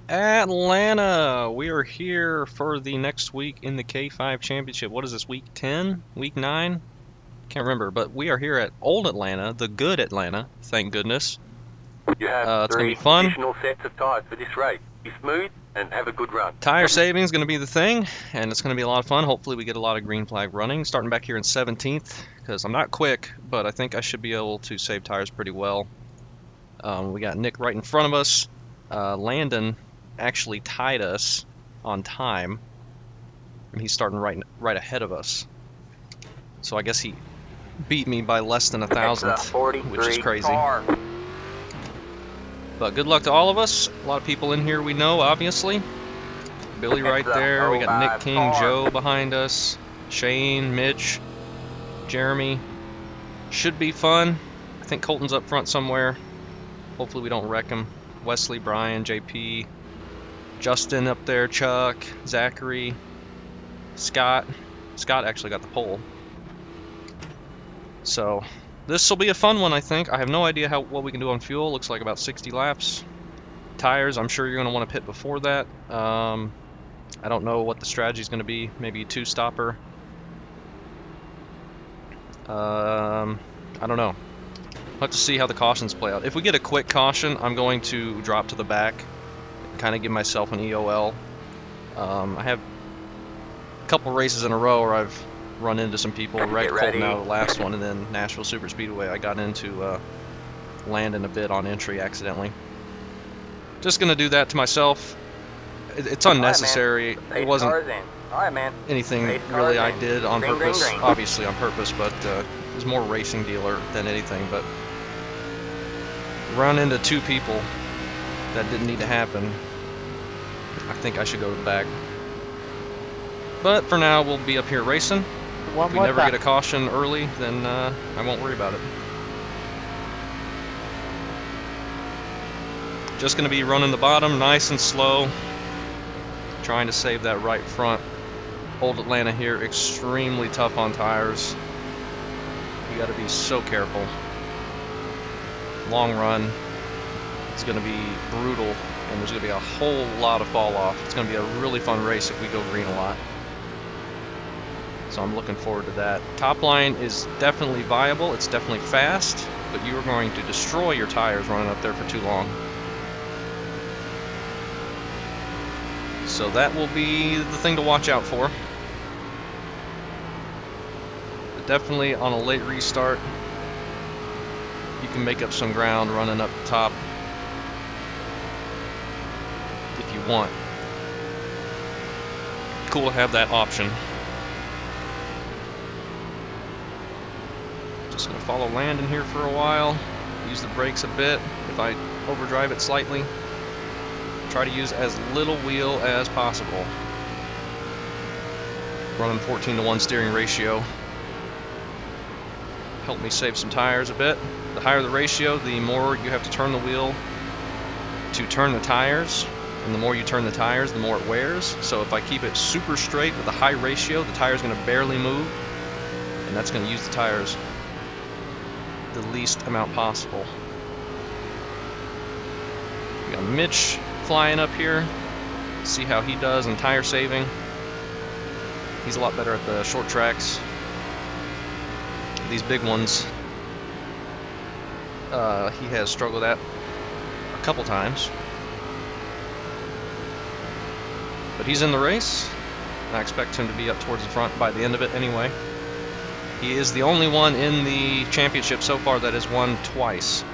Atlanta, we are here for the next week in the K5 Championship. What is this, week 10? Week 9? Can't remember, but we are here at Old Atlanta, the good Atlanta, thank goodness. You have It's going to be 3 fun. additional sets of tyres for this race. Be smooth and have a good run. Tire saving is going to be the thing, and it's going to be a lot of fun. Hopefully we get a lot of green flag running. Starting back here in 17th, because I'm not quick, but I think I should be able to save tires pretty well. We got Nick right in front of us. Landon actually tied us on time, and he's starting right ahead of us. So I guess he beat me by less than a thousandth, which is crazy. But good luck to all of us. A lot of people in here we know, obviously. Billy right there. We got Nick King, Joe behind us, Shane, Mitch, Jeremy. Should be fun. I think Colton's up front somewhere. Hopefully we don't wreck him. Wesley, Brian, JP, Justin up there, Chuck, Zachary, Scott. Scott actually got the pole. So this will be a fun one, I think. I have no idea what we can do on fuel. Looks like about 60 laps. Tires, I'm sure you're going to want to pit before that. I don't know what the strategy is going to be. Maybe a two-stopper. I don't know. We'll have to see how the cautions play out. If we get a quick caution, I'm going to drop to the back and kind of give myself an EOL. I have a couple races in a row where I've run into some people. Red Colton out of the last one, and then Nashville Super Speedway. I got into Landon a bit on entry accidentally. Just going to do that to myself. It's unnecessary. It wasn't anything really I did on purpose. Obviously on purpose, but it was more racing dealer than anything. But run into two people that didn't need to happen. I think I should go to the back. But for now, we'll be up here racing. If we never get a caution early, then I won't worry about it. Just going to be running the bottom nice and slow, trying to save that right front. Old Atlanta here, extremely tough on tires. You got to be so careful. Long run, it's going to be brutal, and there's going to be a whole lot of fall off. It's going to be a really fun race if we go green a lot. So I'm looking forward to that. Top line is definitely viable. It's definitely fast, but you are going to destroy your tires running up there for too long. So that will be the thing to watch out for. But definitely on a late restart, you can make up some ground running up top if you want. Cool to have that option. Just going to follow Landon here for a while. Use the brakes a bit if I overdrive it slightly. Try to use as little wheel as possible. Running 14-to-1 steering ratio. Help me save some tires a bit. The higher the ratio, the more you have to turn the wheel to turn the tires. And the more you turn the tires, the more it wears. So if I keep it super straight with a high ratio, the tire's going to barely move. And that's going to use the tires the least amount possible. We got Mitch flying up here. See how he does in tire saving. He's a lot better at the short tracks. These big ones, he has struggled at a couple times. But he's in the race. I expect him to be up towards the front by the end of it anyway. He is the only one in the championship so far that has won twice.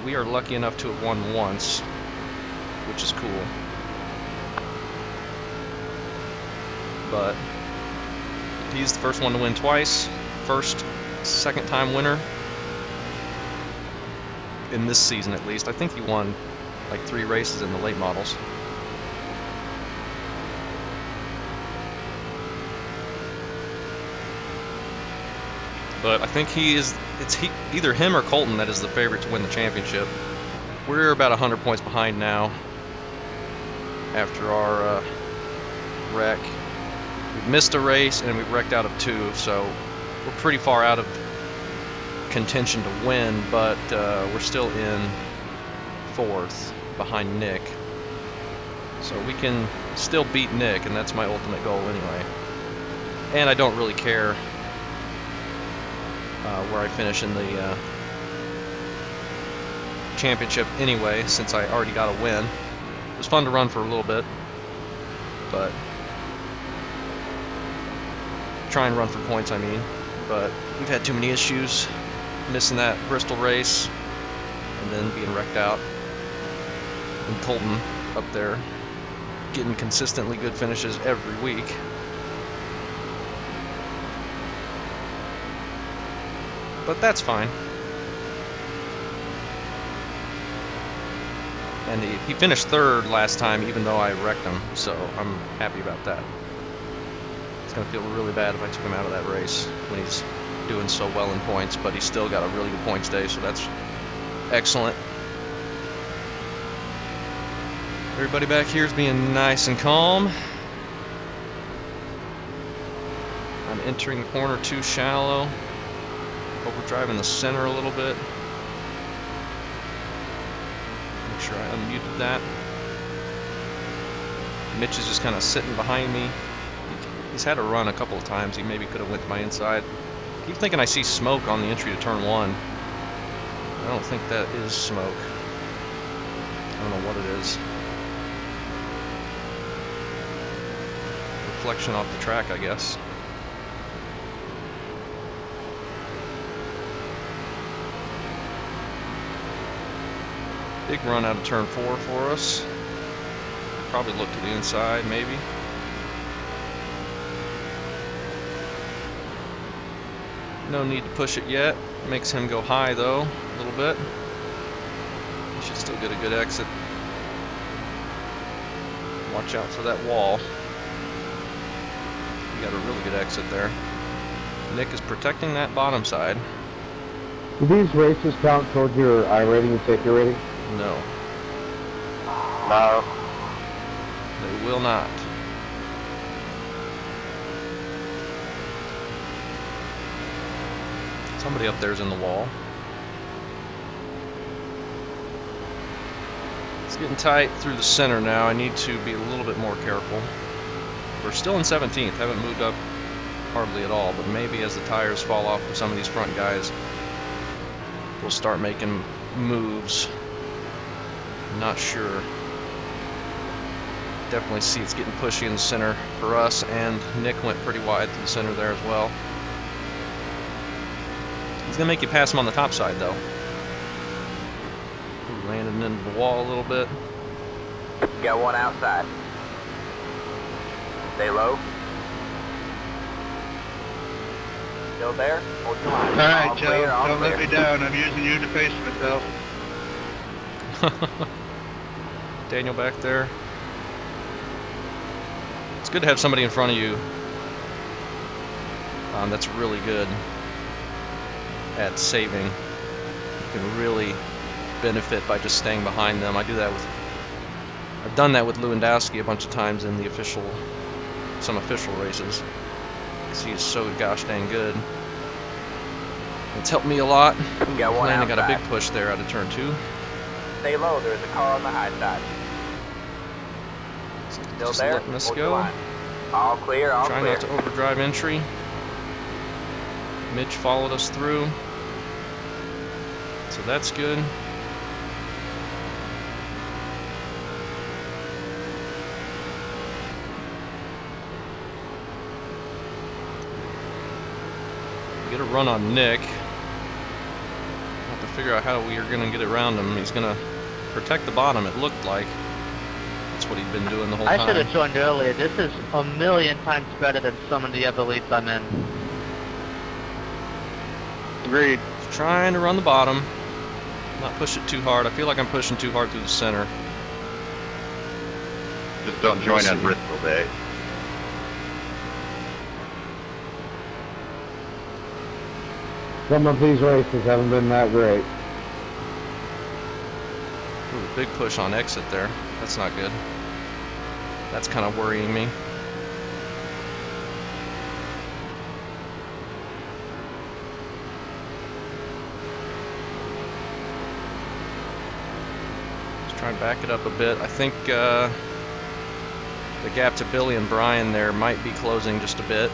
We are lucky enough to have won once, which is cool. But he's the first one to win twice. First, second time winner in this season at least. I think he won like 3 races in the late models. But I think it's either him or Colton that is the favorite to win the championship. We're about 100 points behind now after our wreck. We've missed a race and we've wrecked out of 2, so we're pretty far out of contention to win, but we're still in 4th behind Nick. So we can still beat Nick, and that's my ultimate goal anyway. And I don't really care where I finish in the championship anyway, since I already got a win. It was fun to run for a little bit, but try and run for points, I mean. But we've had too many issues, missing that Bristol race, and then being wrecked out. And Colton up there getting consistently good finishes every week. But that's fine. And he finished third last time, even though I wrecked him, so I'm happy about that. It's going to feel really bad if I took him out of that race when he's doing so well in points, but he's still got a really good points day, so that's excellent. Everybody back here is being nice and calm. I'm entering the corner too shallow. Overdriving the center a little bit. Make sure I unmuted that. Mitch is just kind of sitting behind me. He's had a run a couple of times. He maybe could have went to my inside. I keep thinking I see smoke on the entry to turn 1. I don't think that is smoke. I don't know what it is. Reflection off the track, I guess. Big run out of turn 4 for us. Probably look to the inside, maybe. No need to push it yet. Makes him go high though, a little bit. He should still get a good exit. Watch out for that wall. You got a really good exit there. Nick is protecting that bottom side. Do these races count towards your iRating and safety rating? No. No. They will not. Somebody up there's in the wall. It's getting tight through the center now. I need to be a little bit more careful. We're still in 17th, haven't moved up hardly at all, but maybe as the tires fall off of some of these front guys, we'll start making moves. Not sure. Definitely see it's getting pushy in the center for us, and Nick went pretty wide through the center there as well. He's gonna make you pass him on the top side though. Ooh, landing into the wall a little bit. Got one outside. Stay low. Still there? Hold your line. Alright, Joe, don't let me down. I'm using you to pace myself. Daniel back there. It's good to have somebody in front of you that's really good at saving. You can really benefit by just staying behind them. I've done that with Lewandowski a bunch of times in the some official races, because he is so gosh dang good. It's helped me a lot. Landon got a big push there out of turn 2. Stay low, there's a car on the high side. Still Just there? letting us Hold your go. line. All clear, all Try clear. not to overdrive entry. Mitch followed us through, so that's good. Get a run on Nick. Have to figure out how we are going to get around him. He's going to protect the bottom, it looked like. That's what he'd been doing the whole time. I should have joined earlier. This is a million times better than some of the other leagues I'm in. Agreed. Trying to run the bottom. Not push it too hard. I feel like I'm pushing too hard through the center. Just don't join on Bristol Day. Some of these races haven't been that great. Ooh, big push on exit there. That's not good. That's kind of worrying me. Let's try and back it up a bit. I think The gap to Billy and Brian there might be closing just a bit.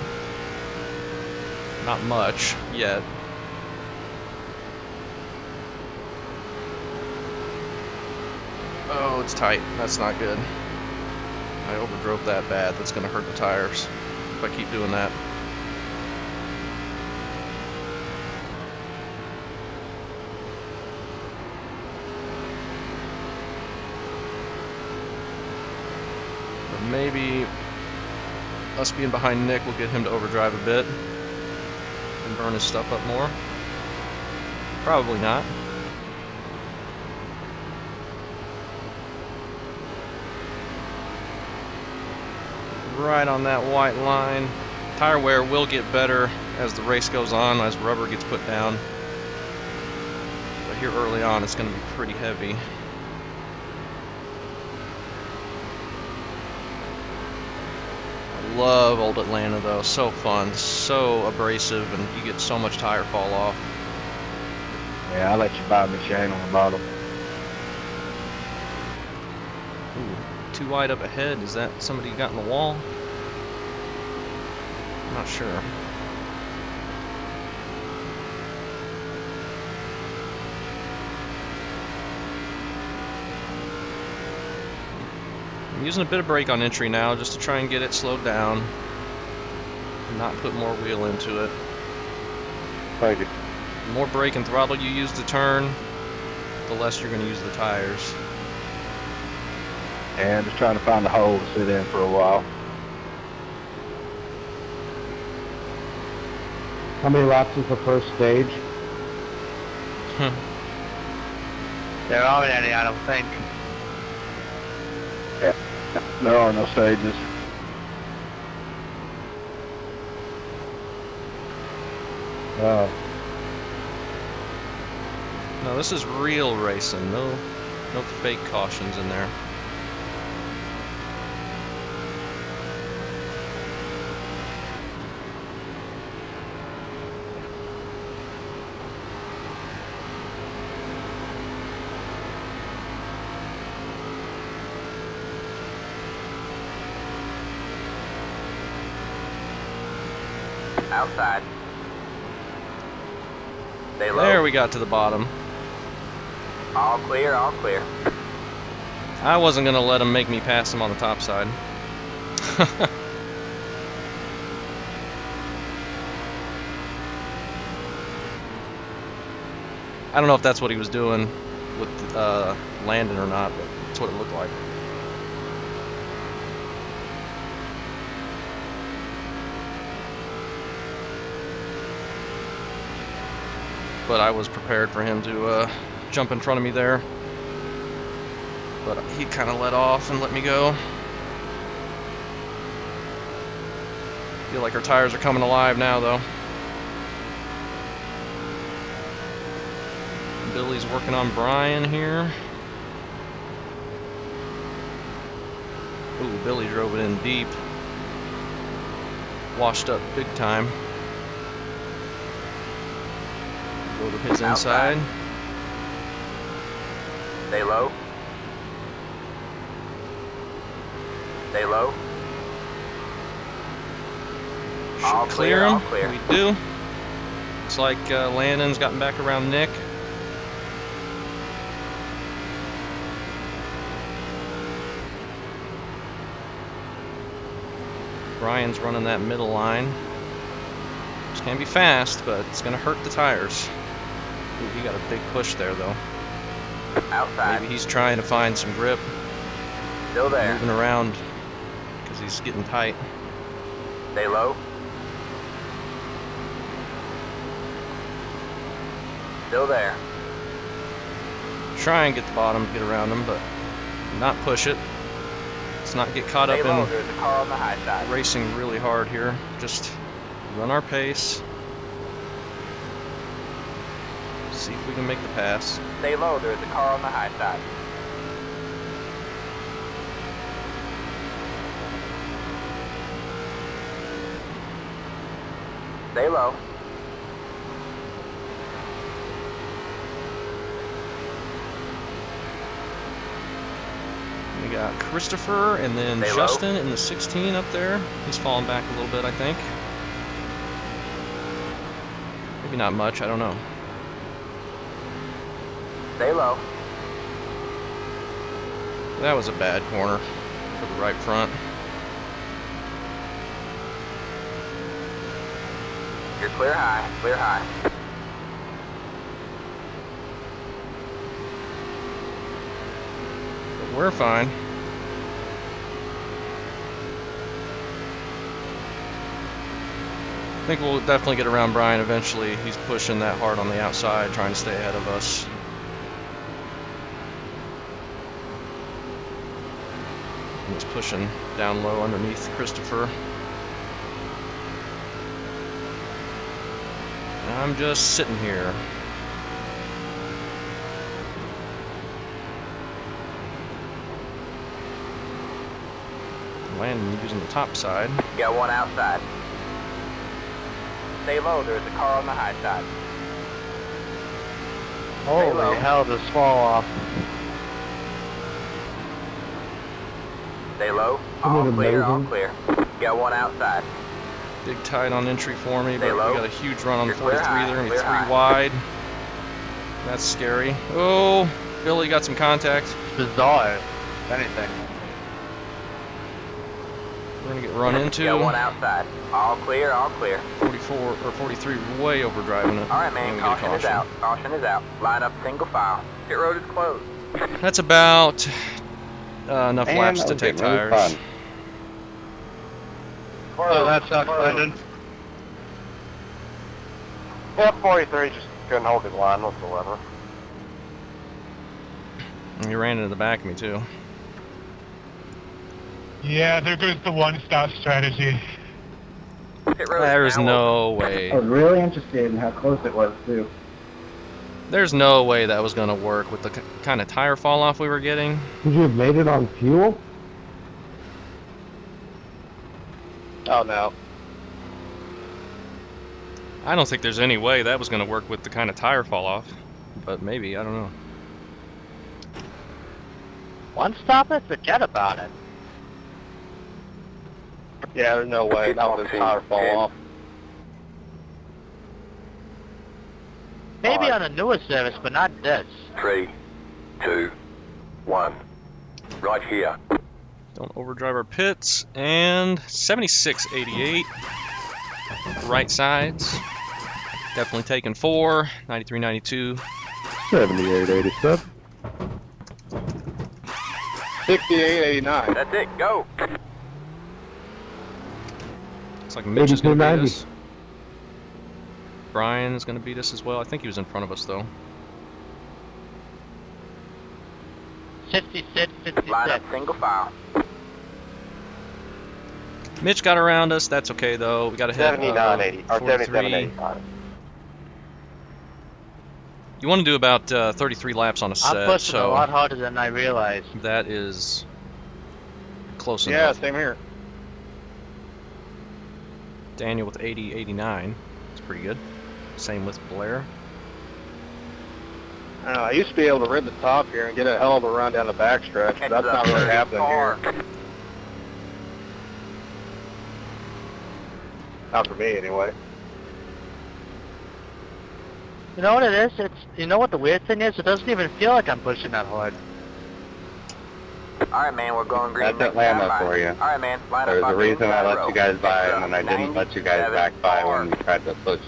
Not much yet. Oh, it's tight. That's not good. I overdrove that bad. That's going to hurt the tires if I keep doing that. But maybe us being behind Nick will get him to overdrive a bit and burn his stuff up more. Probably not. Right on that white line. Tire wear will get better as the race goes on, as rubber gets put down. But here early on, it's going to be pretty heavy. I love Old Atlanta though, so fun, so abrasive, and you get so much tire fall off. Yeah, I'll let you buy me chain on the bottom. Ooh, too wide up ahead. Is that somebody got in the wall? I'm not sure. I'm using a bit of brake on entry now just to try and get it slowed down and not put more wheel into it. Thank you. The more brake and throttle you use to turn, the less you're going to use the tires. And just trying to find a hole to sit in for a while. How many laps is the first stage? There aren't any, I don't think. There are no stages. No, this is real racing. No fake cautions in there. Outside. Stay low. There we got to the bottom. All clear, all clear. I wasn't going to let him make me pass him on the top side. I don't know if that's what he was doing with Landon or not, but that's what it looked like. But I was prepared for him to jump in front of me there. But he kind of let off and let me go. Feel like our tires are coming alive now, though. Billy's working on Brian here. Ooh, Billy drove it in deep. Washed up big time. Go to his inside. Stay low. Stay low. All Should clear, clear him. all clear. We do. Looks like Landon's gotten back around Nick. Brian's running that middle line. Which can be fast, but it's going to hurt the tires. Ooh, he got a big push there, though. Outside. Maybe he's trying to find some grip. Still there. Moving around because he's getting tight. Stay low. Still there. Try and get the bottom, get around him, but not push it. Let's not get caught up Stay low. in There's a car on the high side. racing really hard here. Just run our pace. See if we can make the pass. Stay low. There's a car on the high side. Stay low. We got Christopher and then Stay low. Justin in the 16 up there. He's falling back a little bit, I think. Maybe not much, I don't know. Stay low. That was a bad corner for the right front. You're clear high. Clear high. But we're fine. I think we'll definitely get around Brian eventually. He's pushing that hard on the outside, trying to stay ahead of us. He's pushing down low underneath Christopher. I'm just sitting here. Landon using the top side. Got one outside. Stay low, there's a car on the high side. Holy low. hell, this fall off. Stay low. Isn't All it clear, all amazing? clear. Got one outside. Big tight on entry for me, Stay but low. we got a huge run on the You're clear 43 high, there, and clear 3 high. wide. That's scary. Oh, Billy got some contact. It's bizarre, if anything. We're gonna get run into. Got one outside. All clear, all clear. 44 or 43 way overdriving it. Alright, man, And we get a caution is out. Caution is out. Line up single file. Pit road is closed. That's about enough Man, laps that to was take getting really tires. fun. Oh, that sucks, Landon. Yeah, 43 just couldn't hold his line whatsoever. And he ran into the back of me too. Yeah, there goes the one-stop strategy. Pit road There's is now no I way. was really interested in how close it was, too. There's no way that was gonna work with the kind of tire fall off we were getting. Could you have made it on fuel? Oh no. I don't think there's any way that was gonna work with the kind of tire fall off. But maybe, I don't know. One stop it? Forget about it. Yeah, there's no way. That was a tire fall off. Maybe on a newer service, but not this. 3, 2, 1. Right here. Don't overdrive our pits. And 76.88. Right sides. Definitely taking 4. 93.92. 78.87. 68.89. That's it. Go. Looks like Mitch is going to beat 82.90. us. Brian is going to beat us as well. I think he was in front of us though. 66, Line up 56. single file. Mitch got around us. That's okay though. We got to hit 79.80 or 43. 77.85. You want to do about 33 laps on a set, I'm pushing a so lot harder than I realized. that is close Yeah, enough. same here. Daniel with 80.89. It's pretty good. Same with Blair. I don't know, I used to be able to rip the top here and get a hell of a run down the backstretch, but that's not really happening here. Not for me, anyway. You know what it is? You know what the weird thing is? It doesn't even feel like I'm pushing that hard. Alright, man, we're going green. That's Atlanta for you. Alright, man, line There's up a on reason the I inside let row. you guys by Extra and then I didn't let you guys 97, back by when you 4. tried to push.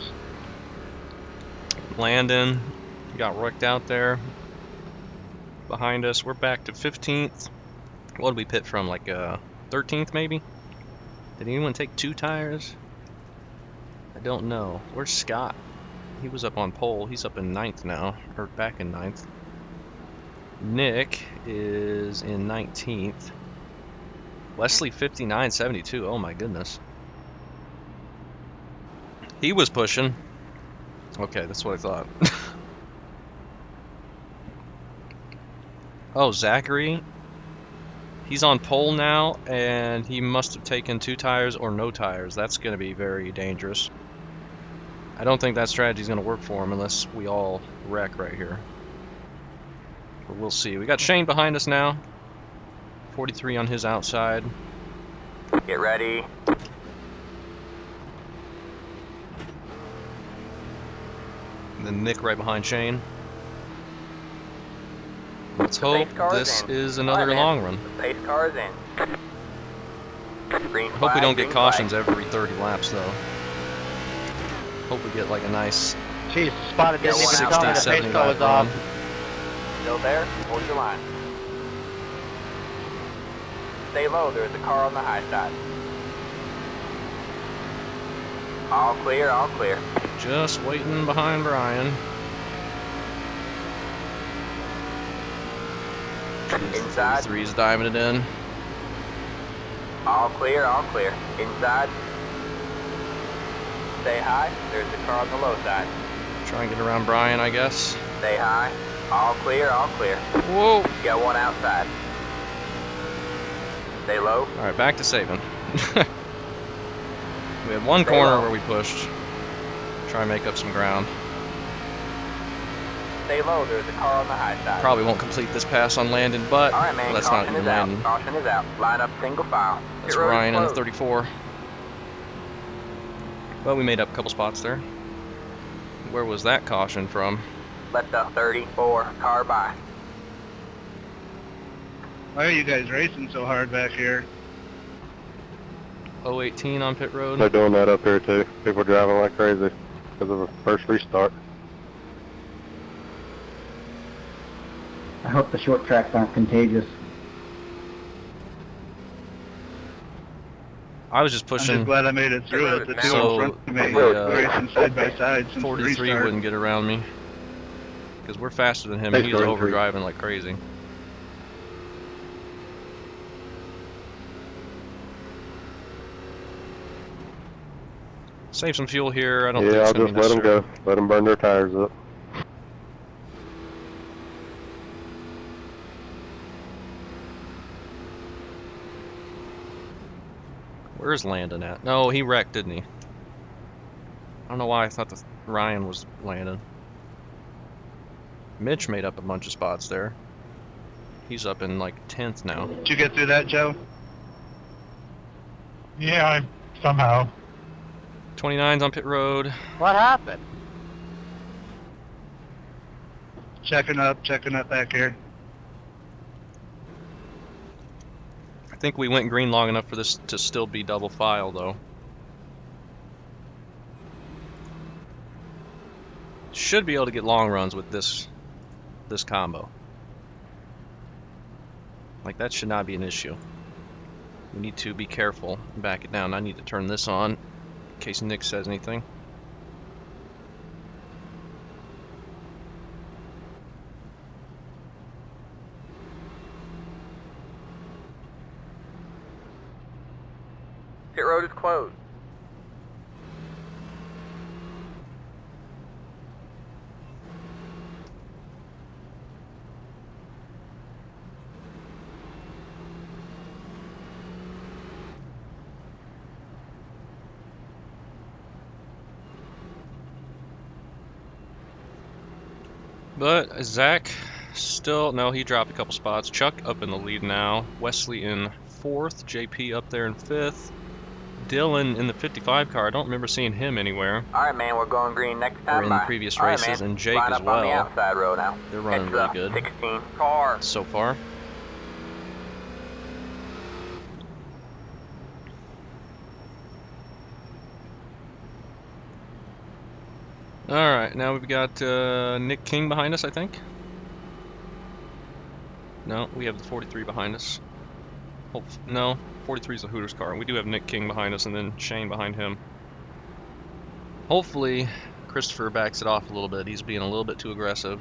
Landon got wrecked out there. Behind us, we're back to 15th. What did we pit from? Like 13th maybe? Did anyone take 2 tires? I don't know. Where's Scott? He was up on pole. He's up in 9th now, or back in 9th. Nick is in 19th. Wesley 59.72. Oh my goodness. He was pushing. Okay, that's what I thought. Oh, Zachary. He's on pole now, and he must have taken 2 tires or no tires. That's going to be very dangerous. I don't think that strategy is going to work for him unless we all wreck right here. But we'll see. We got Shane behind us now. 43 on his outside. Get ready. And then Nick right behind Shane. Let's The hope pace car's this in. is All another right, man. long run. The pace car's in. Green I hope we flag, don't get green cautions flag. every 30 laps though. Hope we get like a nice Jeez, spotted Get didn't even 60, tell me the 70 pace car lap was off. run. Still there? Hold your line. Stay low, there's a car on the high side. All clear, all clear. Just waiting behind Brian. Inside. 33's diving it in. All clear, all clear. Inside. Stay high, there's a car on the low side. Try and get around Brian, I guess. Stay high. All clear, all clear. Whoa! Got one outside. Stay low. Alright, back to saving. We had one Stay corner low. where we pushed. Try and make up some ground. Stay low, there's a car on the high side. Probably won't complete this pass on Landon, but All right, man, that's not caution even is out. Landon. Caution is out. Line up single file. That's Pit road is Ryan in the closed. 34. But we made up a couple spots there. Where was that caution from? Let the 34 car by. Why are you guys racing so hard back here? 018 on pit road. They're doing that up here too. People driving like crazy because of the first restart. I hope the short tracks aren't contagious. I was just I'm just pushing glad I made it through it. The two So, in front of me the, racing side by side since the 43 restart. wouldn't get around me. Because we're faster than him. Thanks, He's 43. overdriving like crazy. Save some fuel here. I don't think Yeah, it's I'll going just to be let them necessary. go. Let them burn their tires up. Where's Landon at? No, he wrecked, didn't he? I don't know why I thought the Ryan was Landon. Mitch made up a bunch of spots there. He's up in like 10th now. Did you get through that, Joe? Yeah, somehow. 29's on pit road. What happened? Checking up back here. I think we went green long enough for this to still be double file though. Should be able to get long runs with this combo. Like that should not be an issue. We need to be careful and back it down. I need to turn this on in case Nick says anything. Pit road is closed. But Zach still, no, he dropped a couple spots. Chuck up in the lead now. Wesley in 4th. JP up there in 5th. Dylan in the 55 car. I don't remember seeing him anywhere. All right, man, we're going green next time. Or in by. previous All right, races, man. and Jake Line as up on the well. outside row now. They're running Heads really up, good 16 car. so far. Alright, now we've got Nick King behind us, I think. No, we have the 43 behind us. No, 43 is the Hooters car. We do have Nick King behind us and then Shane behind him. Hopefully, Christopher backs it off a little bit. He's being a little bit too aggressive.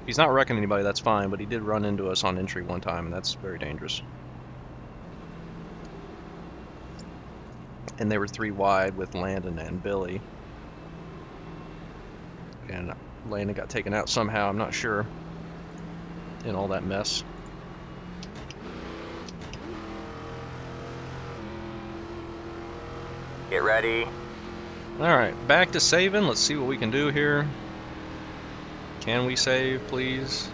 If he's not wrecking anybody, that's fine, but he did run into us on entry one time, and that's very dangerous. And they were 3 wide with Landon and Billy. And Landon got taken out somehow, I'm not sure, in all that mess. Get ready. Alright, back to saving. Let's see what we can do here. Can we save, please?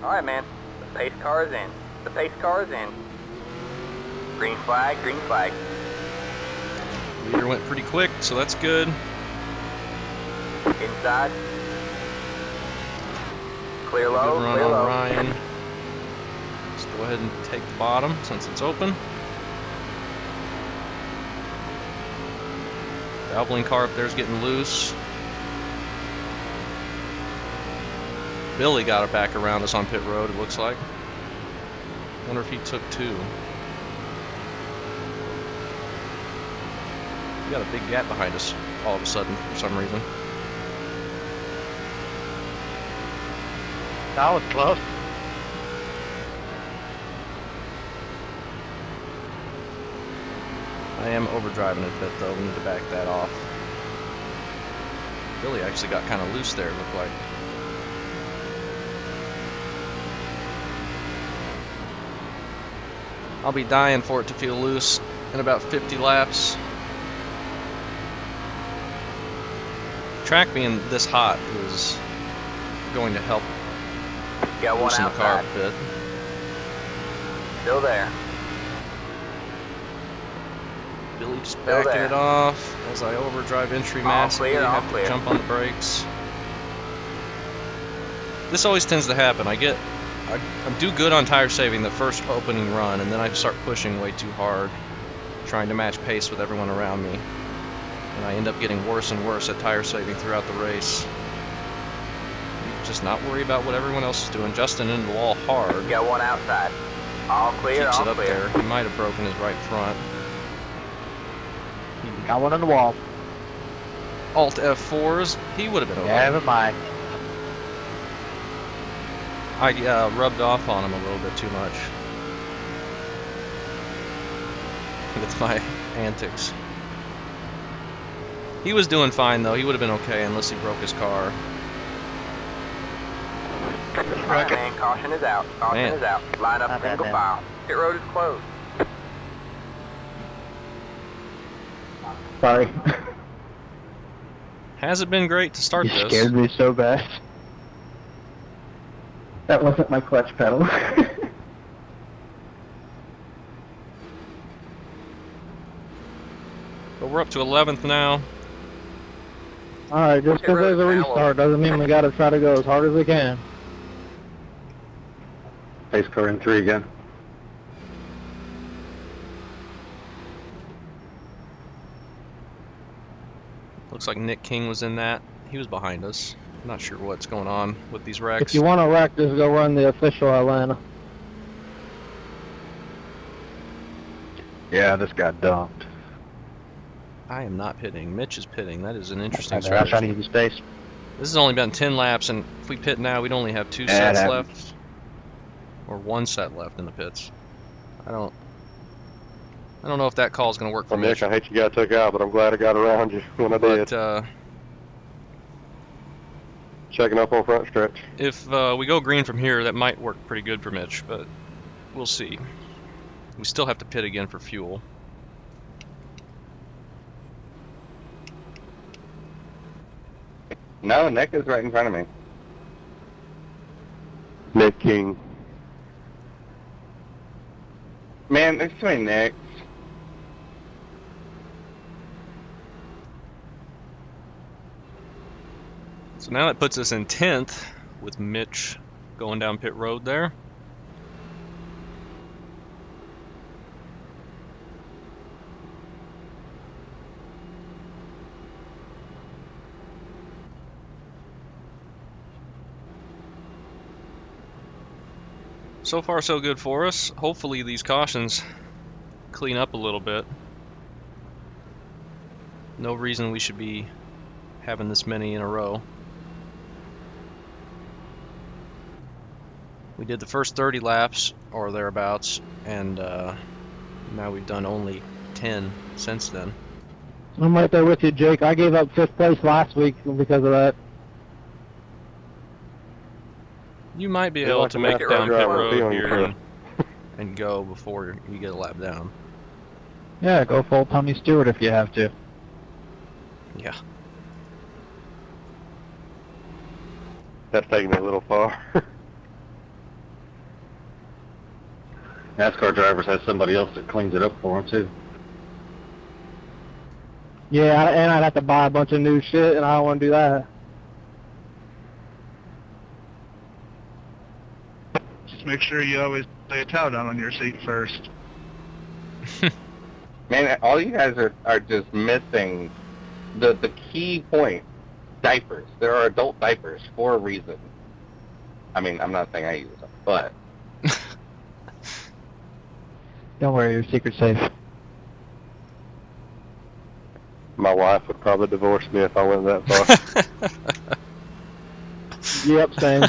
Alright, man. The pace car is in. The pace car is in. Green flag, green flag. Leader went pretty quick, so that's good. Inside. Clear Good low, run clear on low. Ryan. Let's go ahead and take the bottom since it's open. The Alpine car up there is getting loose. Billy got it back around us on pit road, it looks like. Wonder if he took two. We got a big gap behind us all of a sudden for some reason. That was close. I am overdriving a bit though, we need to back that off. Billy actually got kind of loose there, it looked like. I'll be dying for it to feel loose in about 50 laps. Track being this hot is going to help Got one loosen the car outside. a bit. Still there. Billy just Still backing there. it off as I overdrive entry All massively, clear, all have to clear. jump on the brakes. This always tends to happen. I do good on tire saving the first opening run, and then I start pushing way too hard, trying to match pace with everyone around me. And I end up getting worse and worse at tire saving throughout the race. Just not worry about what everyone else is doing. Justin into the wall hard. Got one outside. All clear, Keeps all it up clear. there. He might have broken his right front. Got one on the wall. Alt F4s, he would have been okay. Never mind. I rubbed off on him a little bit too much with my antics. He was doing fine though. He would have been okay unless he broke his car. Right, man, caution is out. Caution Man. is out. Line up Not bad, single man. file. Pit road is closed. Sorry. Hasn't been great to start You this. scared me so bad. That wasn't my clutch pedal. But we're up to 11th now. Alright, just because there's a restart doesn't mean we gotta try to go as hard as we can. Pace car in 3 again. Looks like Nick King was in that. He was behind us. Not sure what's going on with these wrecks. If you want to wreck, just go run the official Atlanta. Yeah, this got dumped. I am not pitting. Mitch is pitting. That is an interesting I'm trying to strategy. use the space. This has only been 10 laps, and if we pit now, we'd only have 2 Yeah, sets that left. Or 1 set left in the pits. I don't know if that call is going to work for Well, Mitch. Nick, I hate you got took out, but I'm glad I got around you when I did. But Checking up on front stretch. if we go green from here, that might work pretty good for Mitch, but we'll see. We still have to pit again for fuel. No, Nick is right in front of me. Nick King. Man, there's too many Nicks. So now that puts us in 10th with Mitch going down pit road there. So far so good for us. Hopefully these cautions clean up a little bit. No reason we should be having this many in a row. We did the first 30 laps or thereabouts, and now we've done only 10 since then. I'm right there with you, Jake. I gave up 5th place last week because of that. You might be You're able like to a make it NASCAR down pit driver, road be on here your and go before you get a lap down. Yeah, go full Tommy Stewart if you have to. Yeah. That's taking it a little far. NASCAR drivers have somebody else that cleans it up for them too. Yeah, and I'd have to buy a bunch of new shit, and I don't want to do that. Just make sure you always lay a towel down on your seat first. Man, all you guys are just missing the key point. Diapers. There are adult diapers for a reason. I mean, I'm not saying I use them, but... Don't worry, your secret's safe. My wife would probably divorce me if I went that far. Yep, same.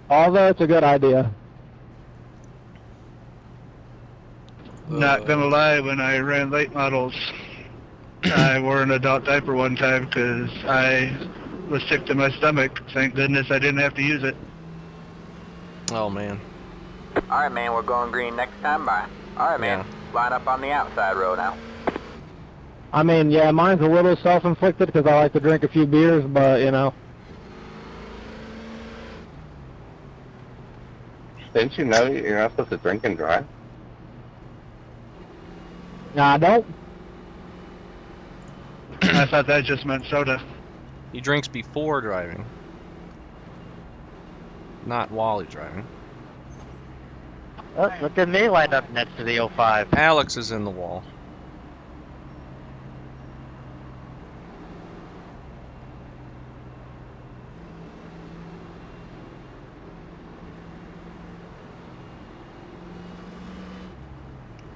Although it's a good idea. Not gonna lie, when I ran late models, I wore an adult diaper one time because I was sick to my stomach. Thank goodness I didn't have to use it. Oh man. Alright, man, we're going green next time by. Alright, man, line up on the outside road now. I mean, yeah, mine's a little self-inflicted because I like to drink a few beers, but, you know. Didn't you know you're not supposed to drink and drive? Nah, I don't. I thought that just meant soda. He drinks before driving, not while he's driving. Oh, look at me lined up next to the 05. Alex is in the wall.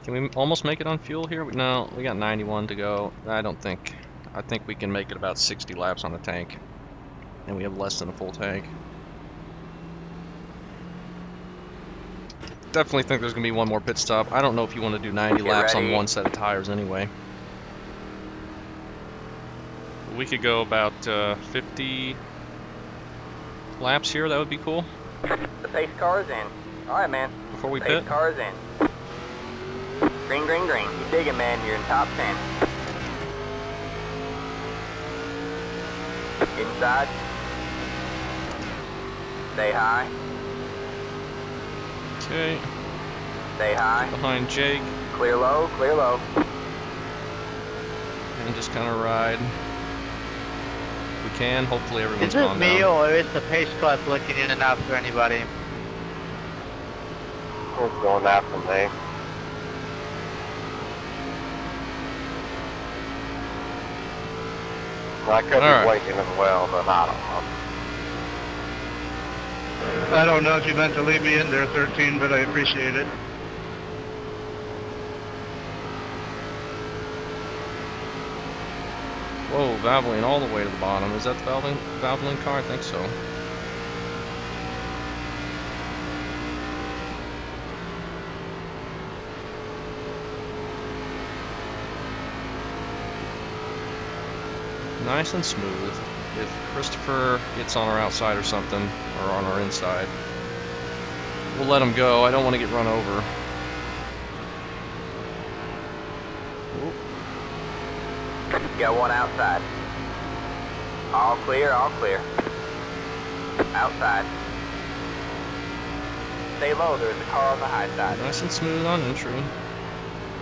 Can we almost make it on fuel here? No, we got 91 to go. I think we can make it about 60 laps on the tank. And we have less than a full tank. Definitely think there's going to be one more pit stop. I don't know if you want to do 90 laps on one set of tires anyway. We could go about 50 laps here. That would be cool. The pace car's in. Alright, man. Before we pace pit. Car's in. Green, green, green. You dig it, man. You're in top 10. Inside. Stay high. Okay. Stay high. Behind Jake. Clear low, clear low. And just kind of ride. We can. Hopefully everyone's Is it calmed me down. or is the pace car looking in and out for anybody? It's going after me. I could be waiting as well, but I don't know. I don't know if you meant to leave me in there, 13, but I appreciate it. Whoa, Valvoline all the way to the bottom. Is that the Valvoline car? I think so. Nice and smooth. If Christopher gets on our outside or something, or on our inside, we'll let him go. I don't want to get run over. Got one outside. All clear, all clear. Outside. Stay low, there's a car on the high side. Nice and smooth on entry.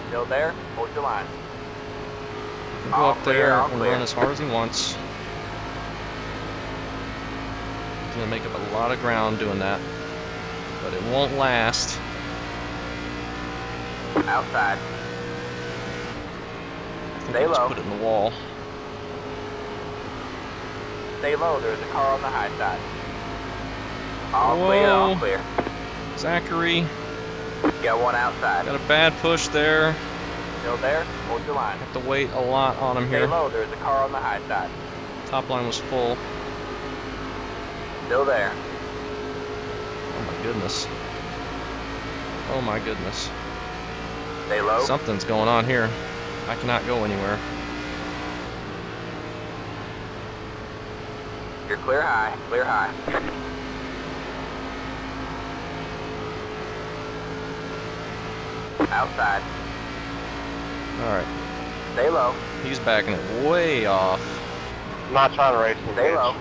Still there? Hold your line. Go up there and run as hard as he wants. He's gonna make up a lot of ground doing that, but it won't last. Outside. I think Stay we just low. put it in the wall. Stay low, there's a car on the high side. All clear, all clear. Zachary. Got one outside. Got a bad push there. Still there? Hold your line. Have to wait a lot on him Stay here. low, there's a car on the high side. Top line was full. Still there. Oh my goodness. Oh my goodness. Stay low. Something's going on here. I cannot go anywhere. You're clear high, clear high. Outside. Alright. Stay low. He's backing it way off. I'm not trying to race you, Stay low.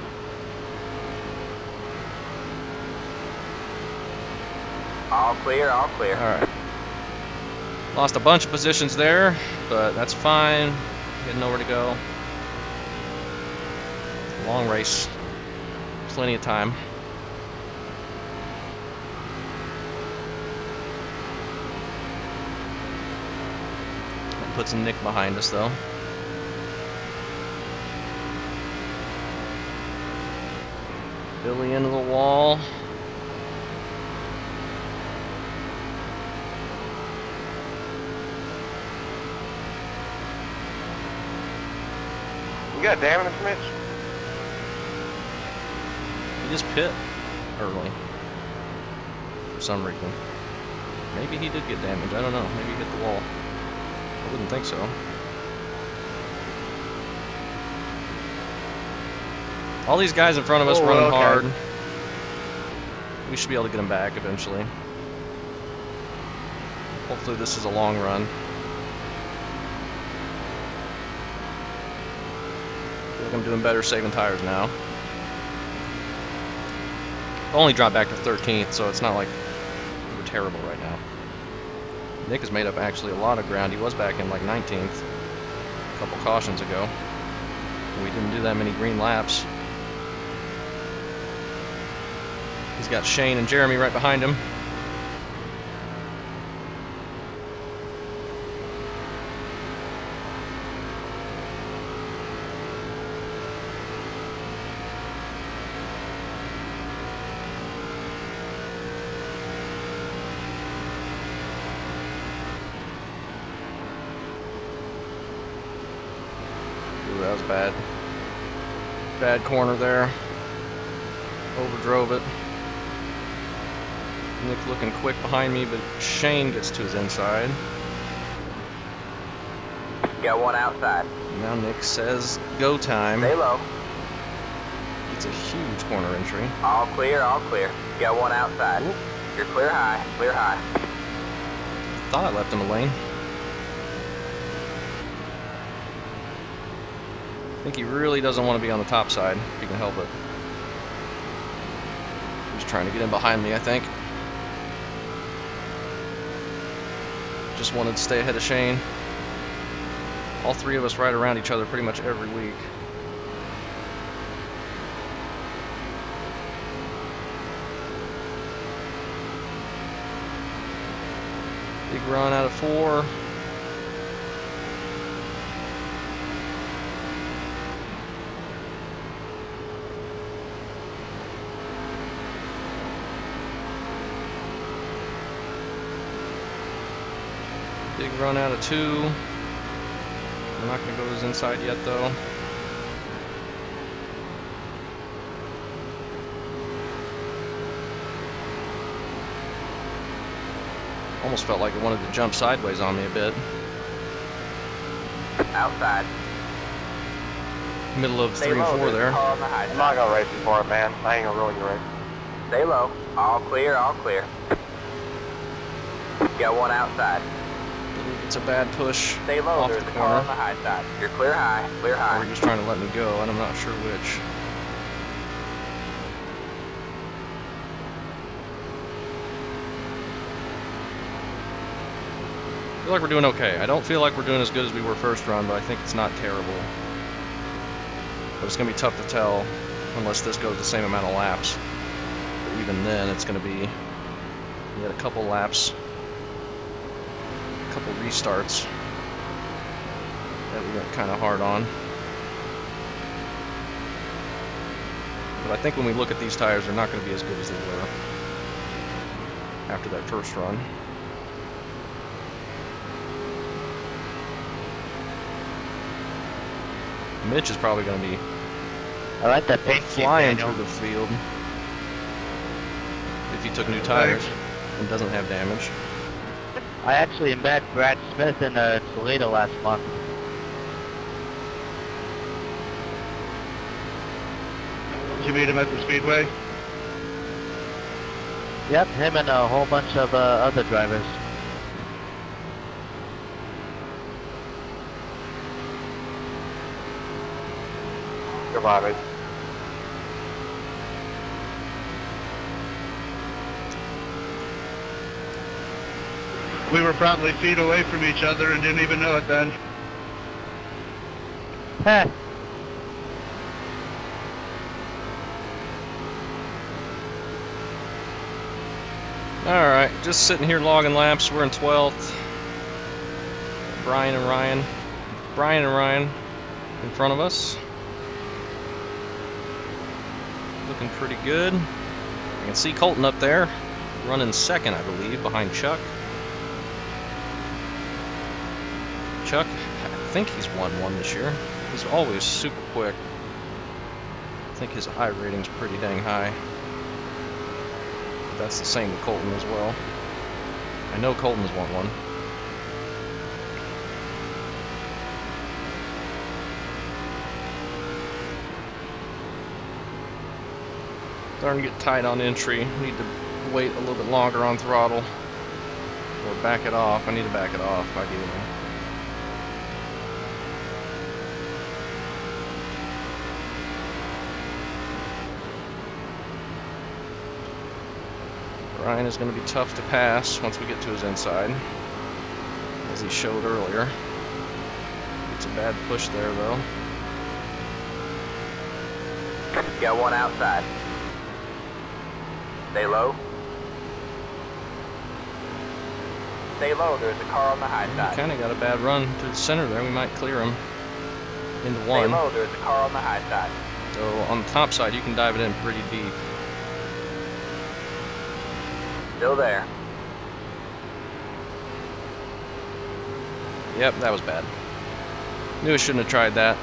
All clear, all clear. Alright. Lost a bunch of positions there, but that's fine. Had nowhere to go. Long race. Plenty of time. That puts Nick behind us though. Billy into the wall. You got damage, Mitch? He just pit early for some reason. Maybe he did get damage. I don't know. Maybe he hit the wall. I wouldn't think so. All these guys in front of us running hard. We should be able to get them back eventually. Hopefully this is a long run. I feel like I'm doing better saving tires now. I only dropped back to 13th, so it's not like we're terrible right now. Nick has made up actually a lot of ground. He was back in like 19th a couple cautions ago. We didn't do that many green laps. He's got Shane and Jeremy right behind him. Ooh, that was bad. Bad corner there. Overdrove it. Nick looking quick behind me, but Shane gets to his inside. Got one outside. Now Nick says go time. Stay low. It's a huge corner entry. All clear, all clear. Got one outside. You're clear high, clear high. Thought I left him a lane. I think he really doesn't want to be on the top side, if he can help it. He's trying to get in behind me, I think. Just wanted to stay ahead of Shane. All three of us ride around each other pretty much every week. Big run out of 4. Big run out of 2. We're not going to go to his inside yet, though. Almost felt like it wanted to jump sideways on me a bit. Outside. Middle of Stay 3 and low, 4 there's a there. car on the high I'm side. not gonna race you for it, man. I ain't gonna ruin your race. Stay low. All clear, all clear. Got one outside. It's a bad push Stay low, off there's the a car on the corner. high side. You're clear high, clear Or high. he's trying to let me go, and I'm not sure which. I feel like we're doing okay. I don't feel like we're doing as good as we were first run, but I think it's not terrible. But it's going to be tough to tell unless this goes the same amount of laps. But even then, it's going to be... We had a couple laps, a couple restarts that we went kind of hard on. But I think when we look at these tires, they're not going to be as good as they were after that first run. Mitch is probably going to be I like that paint scheme, flying Daniel. through the field if he took new tires and doesn't have damage. I actually met Brad Smith in Toledo last month. Did you meet him at the Speedway? Yep, him and a whole bunch of other drivers. surviving. We were probably feet away from each other and didn't even know it then. Heh. Alright, just sitting here logging laps. We're in 12th. Brian and Ryan in front of us. Looking pretty good. I can see Colton up there, running second, I believe, behind Chuck. Chuck, I think he's won one this year. He's always super quick. I think his iRating's pretty dang high. That's the same with Colton as well. I know Colton's won one. Starting to get tight on entry. Need to wait a little bit longer on throttle. Or back it off. I need to back it off, ideally. Ryan is going to be tough to pass once we get to his inside, as he showed earlier. It's a bad push there, though. Got one outside. Stay low. Stay low, there's a car on the high side. Kind of got a bad run through the center there. We might clear him into Stay one. low, there's a car on the high side. So on the top side, you can dive it in pretty deep. Still there. Yep, that was bad. Knew I shouldn't have tried that.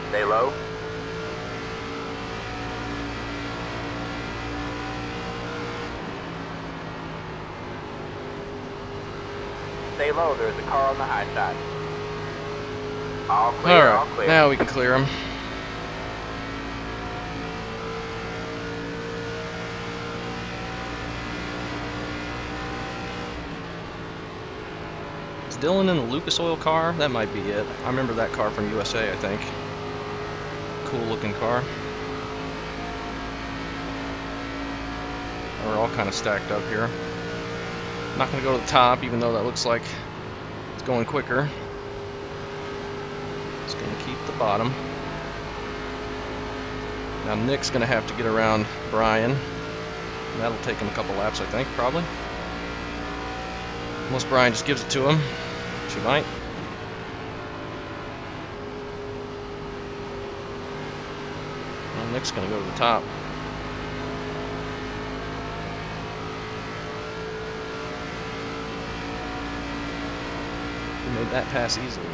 Stay low. Stay low, there's a car on the high side. All clear, all Alright, clear. now we can clear him. Is Dylan in the Lucas Oil car? That might be it. I remember that car from USA, I think. Cool looking car. We're all kind of stacked up here. Not going to go to the top, even though that looks like it's going quicker. Just going to keep the bottom. Now Nick's going to have to get around Brian. That'll take him a couple laps, I think, probably. Unless Brian just gives it to him. She might. Well, Nick's going to go to the top. He made that pass easily.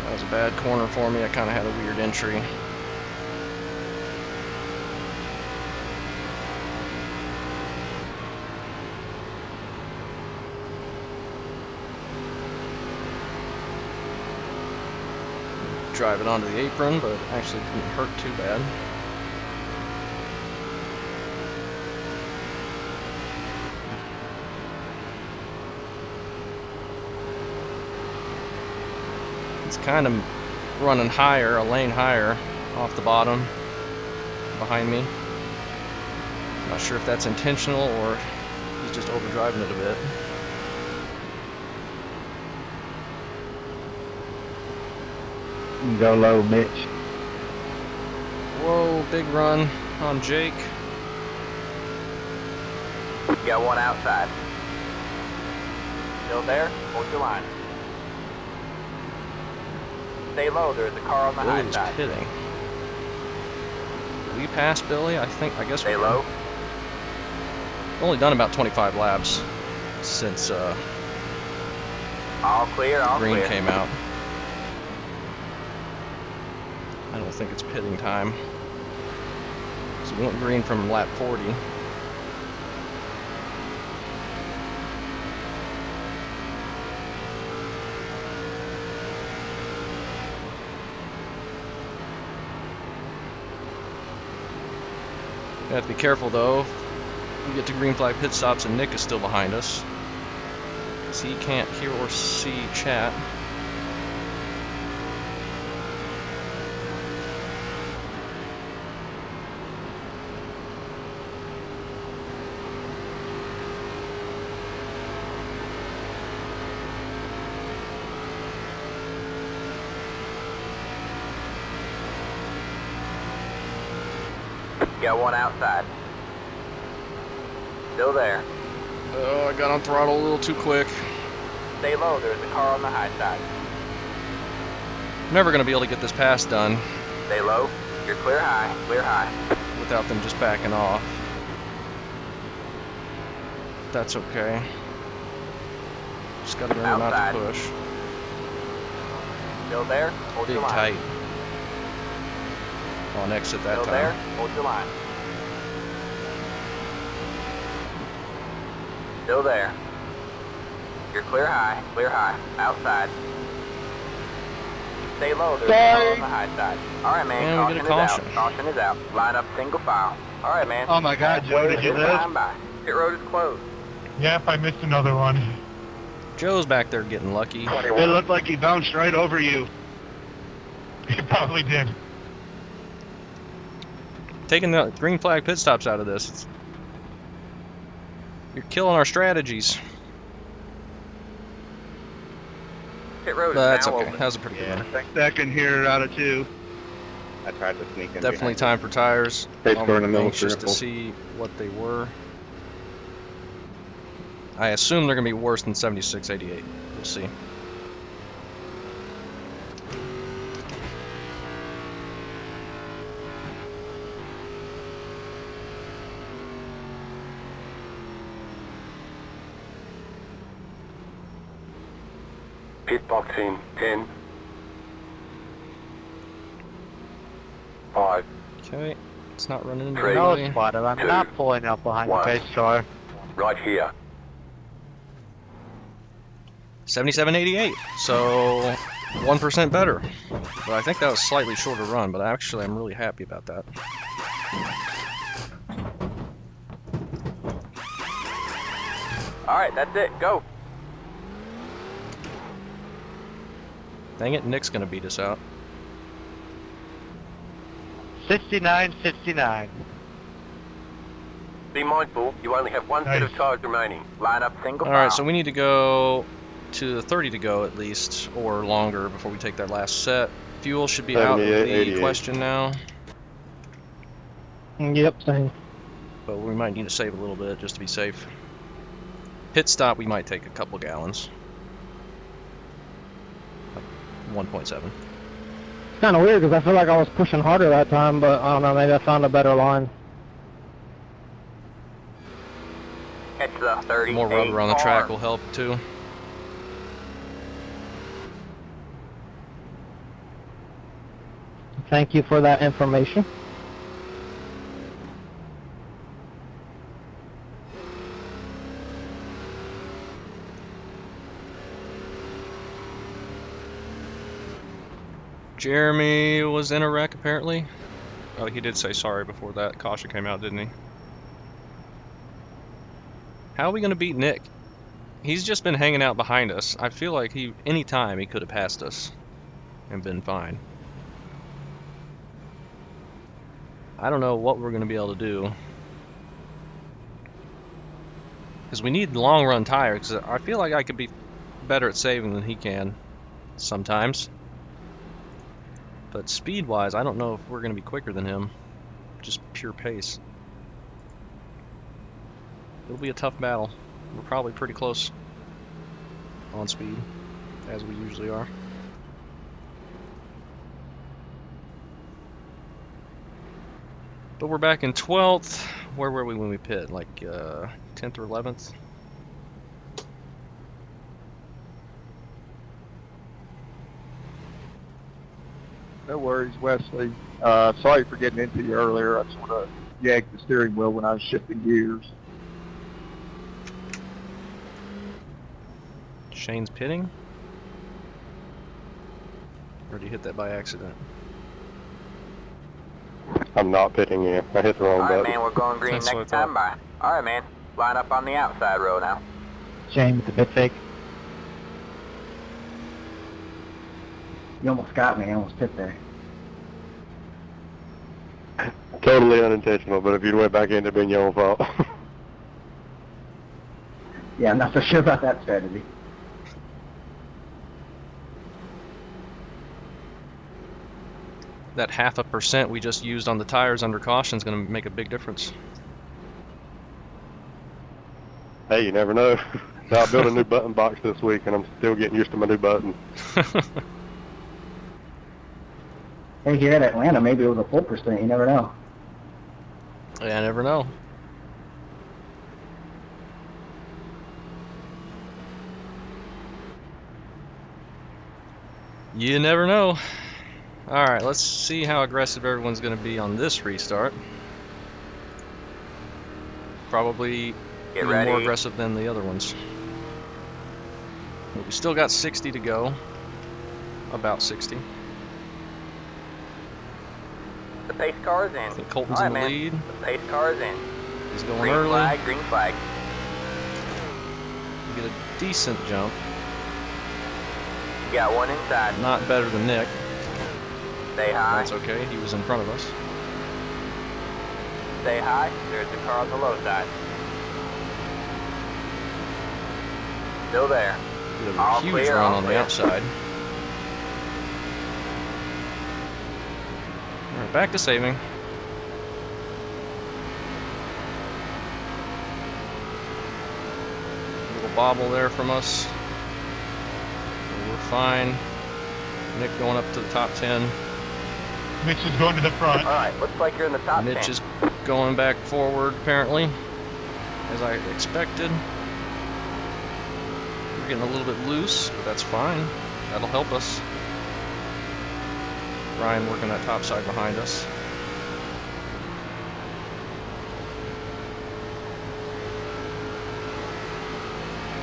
That was a bad corner for me. I kind of had a weird entry. Drive it onto the apron, but actually didn't hurt too bad. It's kind of running higher, a lane higher, off the bottom, behind me. Not sure if that's intentional or he's just overdriving it a bit. Go low, Mitch. Whoa, big run on Jake. Got one outside. Still there? Hold your line. Stay low, there's a car on the high Billy's side. pitting. Did we pass Billy? I guess Stay we low. We've only done about 25 laps since All clear, all green clear. came out. I don't think it's pitting time. So we went green from lap 40. You have to be careful though. We get to green flag pit stops and Nick is still behind us. Because he can't hear or see chat. Got one outside. Still there. Oh, I got on throttle a little too quick. Stay low, there's a car on the high side. Never gonna be able to get this pass done Stay low, you're clear high, clear high. without them just backing off. That's okay. Just gotta remember not to push. Still there, hold Big your line. tight. On exit that Still time. there, hold your line. Still there. You're clear high, outside. Stay low, there's a car on the high side. Alright man, And we get a caution caution. is out. Caution is out. Line up single file. Alright man. Oh my God, Joe, did you Good live? time by. Pit road is closed. Yep, I missed another one. Joe's back there getting lucky. It looked like he bounced right over you. He probably did. Taking the green flag pit stops out of this. You're killing our strategies. Pit road But is that's now okay. open. That was a pretty good one. Second here out of 2. I tried to sneak in. Definitely behind time for tires. Pace car in the I'm middle anxious to circle. see what they were. I assume they're going to be worse than 7688. We'll see. Pit box in 10, 5, Okay. It's not running into Three. No, anybody. Spider, I'm not pulling up behind the One. pace car. right here. 7788. So 1% better. But I think that was a slightly shorter run, but actually I'm really happy about that. Alright, that's it, go. Dang it, Nick's going to beat us out. 69-69. Be mindful, you only have one set of Nice. tires remaining. Line up single file. Alright, so we need to go to the 30 to go at least, or longer before we take that last set. Fuel should be out of 78, the 88. question now, Yep, same. but we might need to save a little bit just to be safe. Pit stop, we might take a couple gallons. Like 1.7. It's kind of weird because I feel like I was pushing harder that time, but I don't know, maybe I found a better line. Catch the 30. More rubber on the track will help too. Thank you for that information. Jeremy was in a wreck apparently. Oh, he did say sorry before that caution came out, didn't he? How are we gonna beat Nick? He's just been hanging out behind us. I feel like any time he could have passed us and been fine. I don't know what we're gonna be able to do. Because we need long run tires, because I feel like I could be better at saving than he can sometimes. But speed wise, I don't know if we're gonna be quicker than him. Just pure pace. It'll be a tough battle. We're probably pretty close on speed, as we usually are. But we're back in 12th. Where were we when we pit? Like 10th or 11th? No worries, Wesley. Sorry for getting into you earlier. I sort of yagged the steering wheel when I was shifting gears. Shane's pitting? Or did you hit that by accident? I'm not pitting you. I hit the wrong Alright button. man, we're going green That's what next I thought. time by. Alright, man. Line up on the outside row now. Shane with the pit fake. You almost got me. I almost hit there. Totally unintentional, but if you'd went back in, it'd been your own fault. Yeah, I'm not so sure about that strategy. That 0.5% we just used on the tires under caution is going to make a big difference. Hey, you never know. I built a new button box this week, and I'm still getting used to my new button. Hey, here at Atlanta, maybe it was a full percent. You never know. Yeah, I never know. You never know. Alright, let's see how aggressive everyone's going to be on this restart. Probably Get even ready. more aggressive than the other ones. But we still got 60 to go. About 60. The pace car is in. I think Colton's All in the right, lead. man. The pace car is in. He's going Green early. flag, green flag. We get a decent jump. You got one inside. Not better than Nick. Stay high. That's okay. He was in front of us. Stay high. There's a car on the low side. Still there. Did a All huge clear, run all on the clear. outside. Alright, back to saving. Little bobble there from us. We're fine. Nick going up to the top 10. Mitch is going to the front. Alright, looks like you're in the top 10. Mitch is going back forward, apparently, as I expected. We're getting a little bit loose, but that's fine. That'll help us. Ryan working that top side behind us.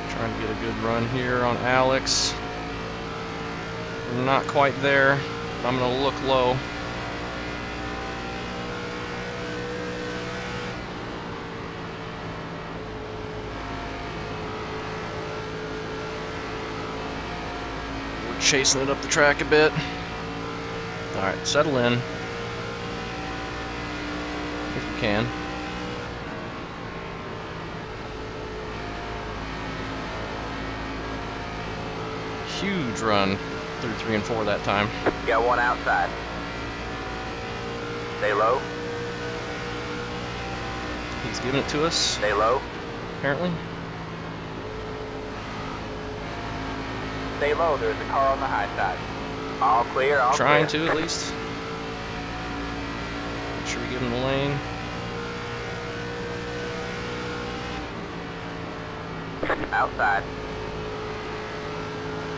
Trying to get a good run here on Alex. We're not quite there. I'm going to look low. We're chasing it up the track a bit. Alright, settle in. If we can. Huge run through 3 and 4 that time. You got one outside. Stay low. He's giving it to us, Stay low. apparently. Stay low. There's a car on the high side. All clear, all Trying clear. to, at least. Make sure we give him the lane. Outside.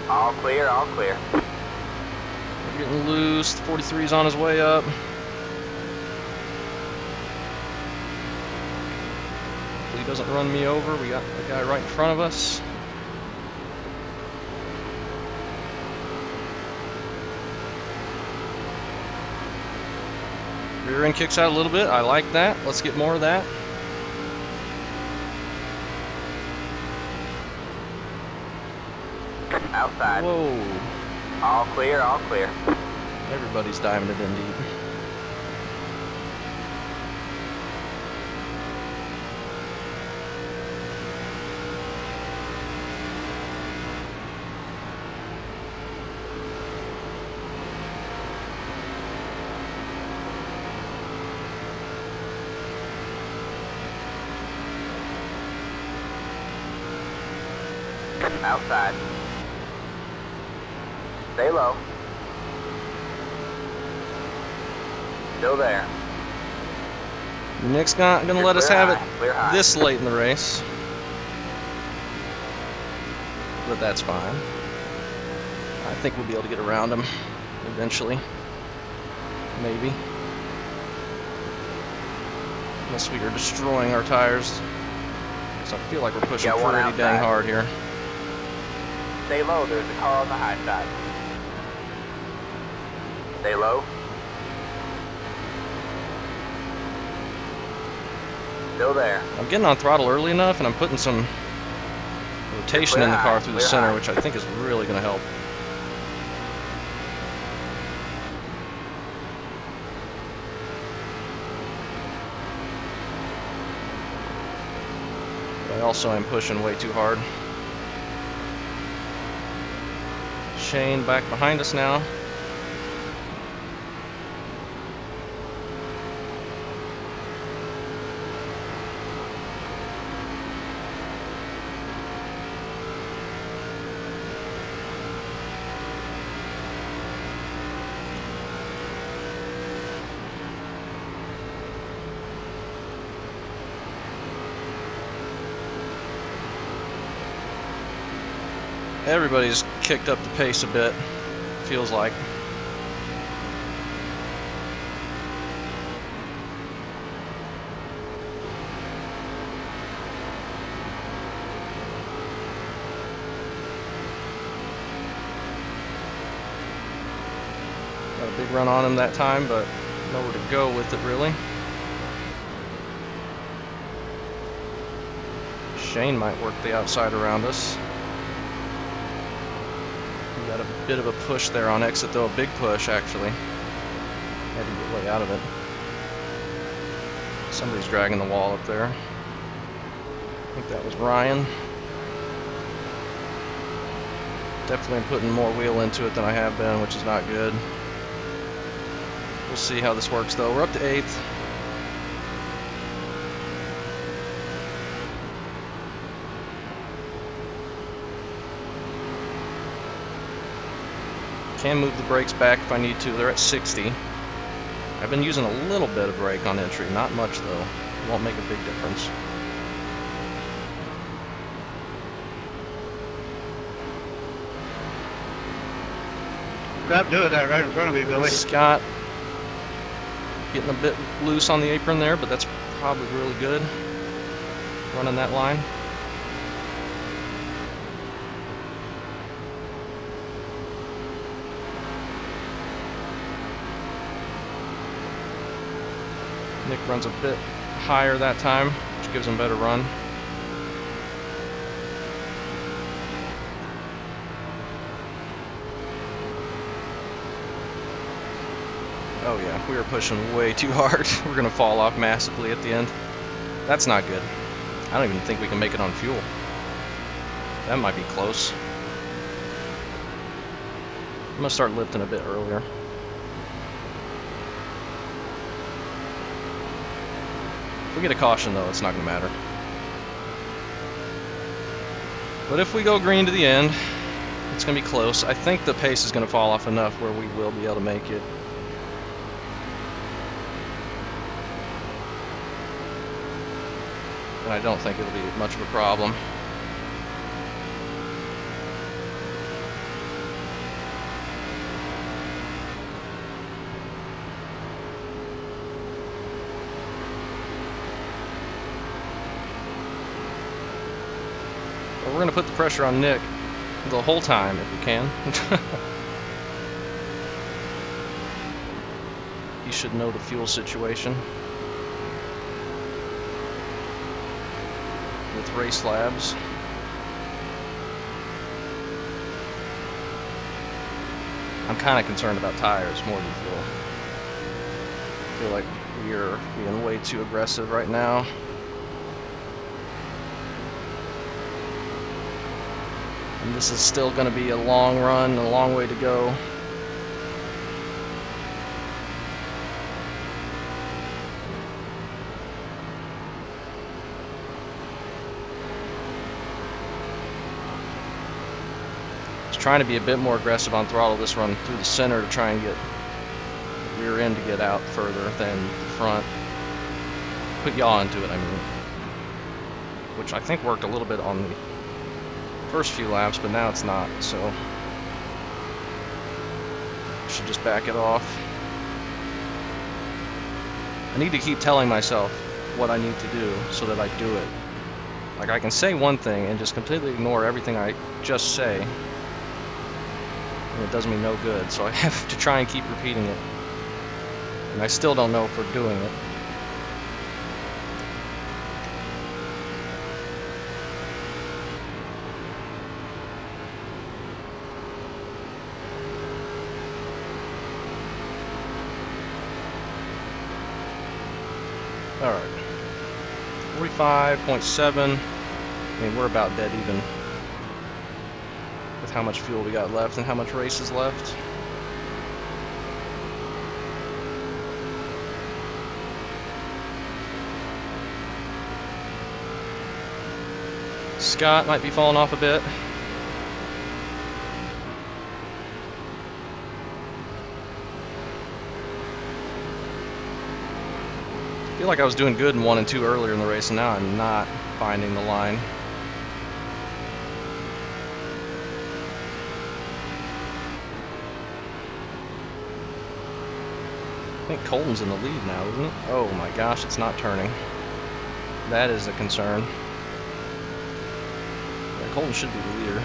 All clear, all clear. We're getting loose. The 43's on his way up. Hopefully he doesn't run me over. We got the guy right in front of us. Rear end kicks out a little bit. I like that. Let's get more of that. Outside. Whoa. All clear, all clear. Everybody's diving it in deep. Outside. Stay low. Still there. Nick's not gonna let us Clear have high, clear high. it this late in the race. But that's fine. I think we'll be able to get around him eventually. Maybe. Unless we are destroying our tires. So I feel like we're pushing Got one pretty dang outside. hard here. Stay low. There's a car on the high side. Stay low. Still there. I'm getting on throttle early enough, and I'm putting some rotation in the car through the center, which I think is really going to help. But I also am pushing way too hard. Shane back behind us now. Everybody's kicked up the pace a bit, feels like. Got a big run on him that time, but nowhere to go with it really. Shane might work the outside around us. Got a bit of a push there on exit though, a big push actually. Had to get way out of it. Somebody's dragging the wall up there. I think that was Ryan. Definitely putting more wheel into it than I have been, which is not good. We'll see how this works though. We're up to 8th. Can move the brakes back if I need to. They're at 60. I've been using a little bit of brake on entry, not much though. It won't make a big difference. Stop doing that right in front of me, Billy. Scott getting a bit loose on the apron there, but that's probably really good. Running that line. Nick runs a bit higher that time, which gives him a better run. Oh yeah, we were pushing way too hard. We're gonna fall off massively at the end. That's not good. I don't even think we can make it on fuel. That might be close. I'm gonna start lifting a bit earlier. If we get a caution though, it's not going to matter. But if we go green to the end, it's going to be close. I think the pace is going to fall off enough where we will be able to make it. And I don't think it'll be much of a problem. We're going to put the pressure on Nick the whole time if we can. He should know the fuel situation. With race labs. I'm kind of concerned about tires more than fuel. I feel like we are being way too aggressive right now. And this is still going to be a long run, a long way to go. Just trying to be a bit more aggressive on throttle this run through the center to try and get the rear end to get out further than the front. Put yaw into it, I mean. Which I think worked a little bit on the first few laps, but now it's not, so I should just back it off. I need to keep telling myself what I need to do so that I do it. Like, I can say one thing and just completely ignore everything I just say, and it does me no good, so I have to try and keep repeating it. And I still don't know if we're doing it. All right. 45.7. I mean, we're about dead even with how much fuel we got left and how much race is left. Scott might be falling off a bit. I feel like I was doing good in 1 and 2 earlier in the race, and now I'm not finding the line. I think Colton's in the lead now, isn't it? Oh my gosh, it's not turning. That is a concern. Yeah, Colton should be the leader.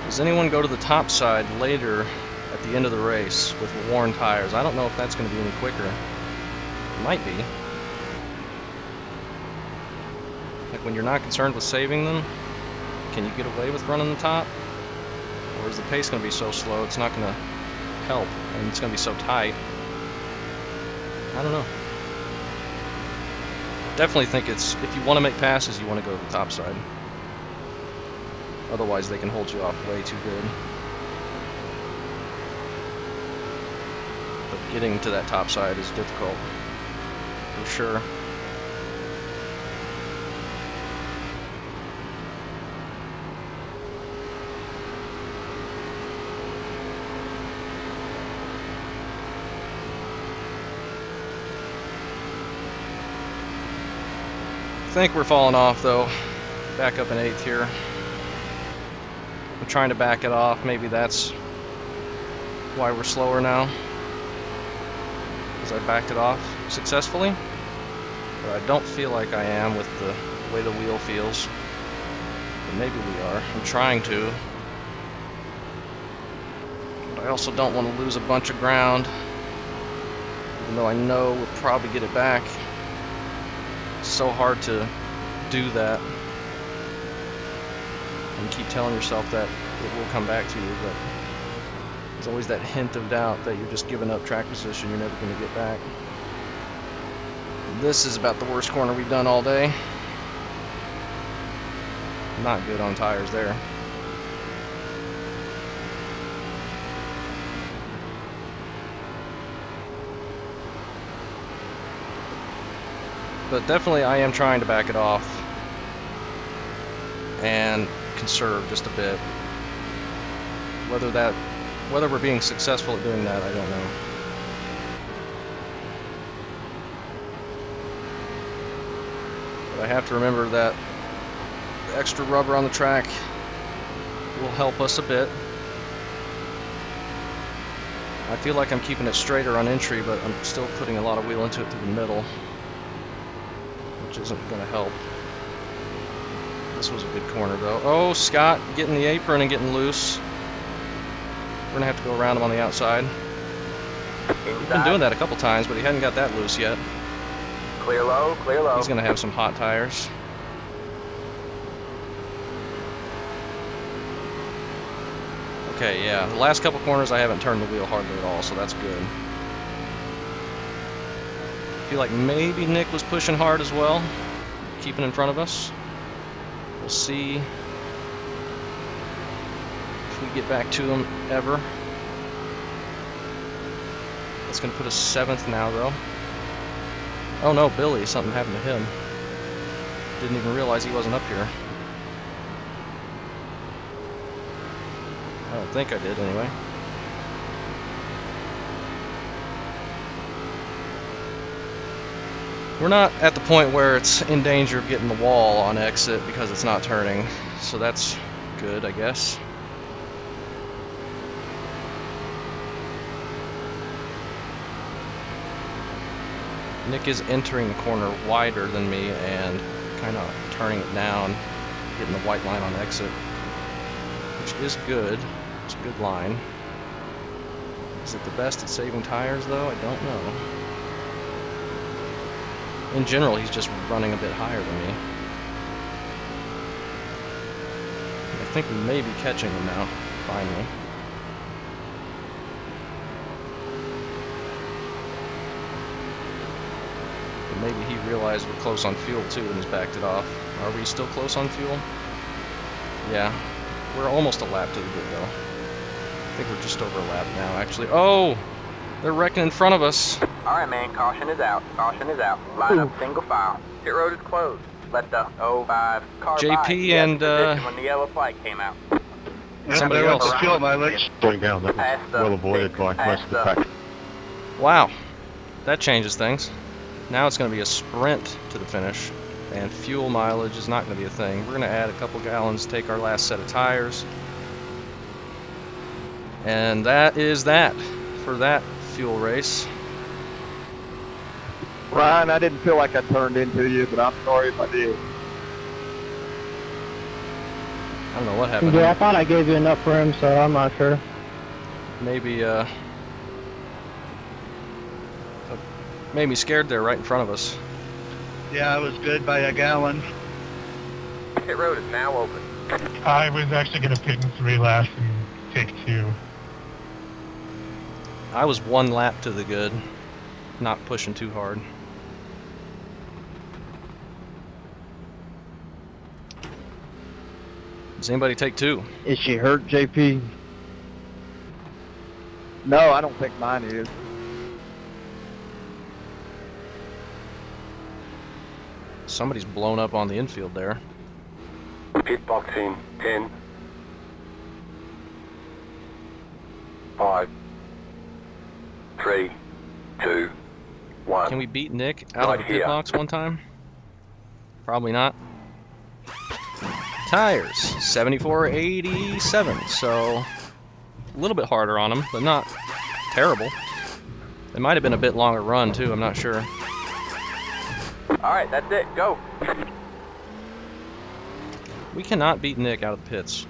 Does anyone go to the top side later at the end of the race with worn tires? I don't know if that's going to be any quicker. It might be. Like when you're not concerned with saving them, can you get away with running the top? Or is the pace going to be so slow it's not going to help and it's going to be so tight? I don't know. Definitely think it's, if you want to make passes, you want to go to the top side. Otherwise, they can hold you off way too good. But getting to that top side is difficult, for sure. I think we're falling off, though. Back up in 8th here. I'm trying to back it off. Maybe that's why we're slower now, because I backed it off successfully. But I don't feel like I am with the way the wheel feels. But maybe we are. I'm trying to. But I also don't want to lose a bunch of ground, even though I know we'll probably get it back. It's so hard to do that. And keep telling yourself that it will come back to you, but there's always that hint of doubt that you're just giving up track position, you're never going to get back. This is about the worst corner we've done all day. Not good on tires there. But definitely I am trying to back it off and conserve just a bit. Whether we're being successful at doing that, I don't know. But I have to remember that the extra rubber on the track will help us a bit. I feel like I'm keeping it straighter on entry, but I'm still putting a lot of wheel into it through the middle, which isn't going to help. This was a good corner, though. Oh, Scott getting the apron and getting loose. We're going to have to go around him on the outside. We've been doing that a couple times, but he hadn't got that loose yet. Clear low, clear low. He's going to have some hot tires. Okay, yeah. The last couple corners I haven't turned the wheel hardly at all, so that's good. I feel like maybe Nick was pushing hard as well, keeping in front of us. We'll see if we get back to him ever. That's going to put us 7th now, though. Oh no, Billy, something happened to him. Didn't even realize he wasn't up here. I don't think I did, anyway. We're not at the point where it's in danger of getting the wall on exit because it's not turning, so that's good, I guess. Nick is entering the corner wider than me and kind of turning it down, getting the white line on exit, which is good. It's a good line. Is it the best at saving tires, though? I don't know. In general, he's just running a bit higher than me. think we may be catching him now, finally. But maybe he realized we're close on fuel too and he's backed it off. Are we still close on fuel? Yeah. We're almost a lap to the good though. I think we're just over a lap now actually. Oh! They're wrecking in front of us. Alright man, caution is out. Caution is out. Line up single file. Pit road is closed. Let the 05 car JP by. and when the yellow flight came out. somebody there else. was fuel mileage. Going down, that was well avoided by most of the pack. Wow. That changes things. Now it's going to be a sprint to the finish. And fuel mileage is not going to be a thing. We're going to add a couple gallons, take our last set of tires. And that is that for that fuel race. Ryan, I didn't feel like I turned into you, but I'm sorry if I did. I don't know what happened. Yeah, I thought I gave you enough for him, so I'm not sure. Maybe, made me scared there right in front of us. Yeah, I was good by a gallon. Pit road is now open. I was actually going to pit in 3 laps and take 2. I was 1 lap to the good, not pushing too hard. Does anybody take 2? Is she hurt, JP? No, I don't think mine is. Somebody's blown up on the infield there. Pit box in 10, 5, 3, 2, 1. Can we beat Nick out of the Right pit here. box one time? Probably not. Tires, 74.87, so a little bit harder on them, but not terrible. It might have been a bit longer run too, I'm not sure. Alright, that's it. Go. We cannot beat Nick out of the pits.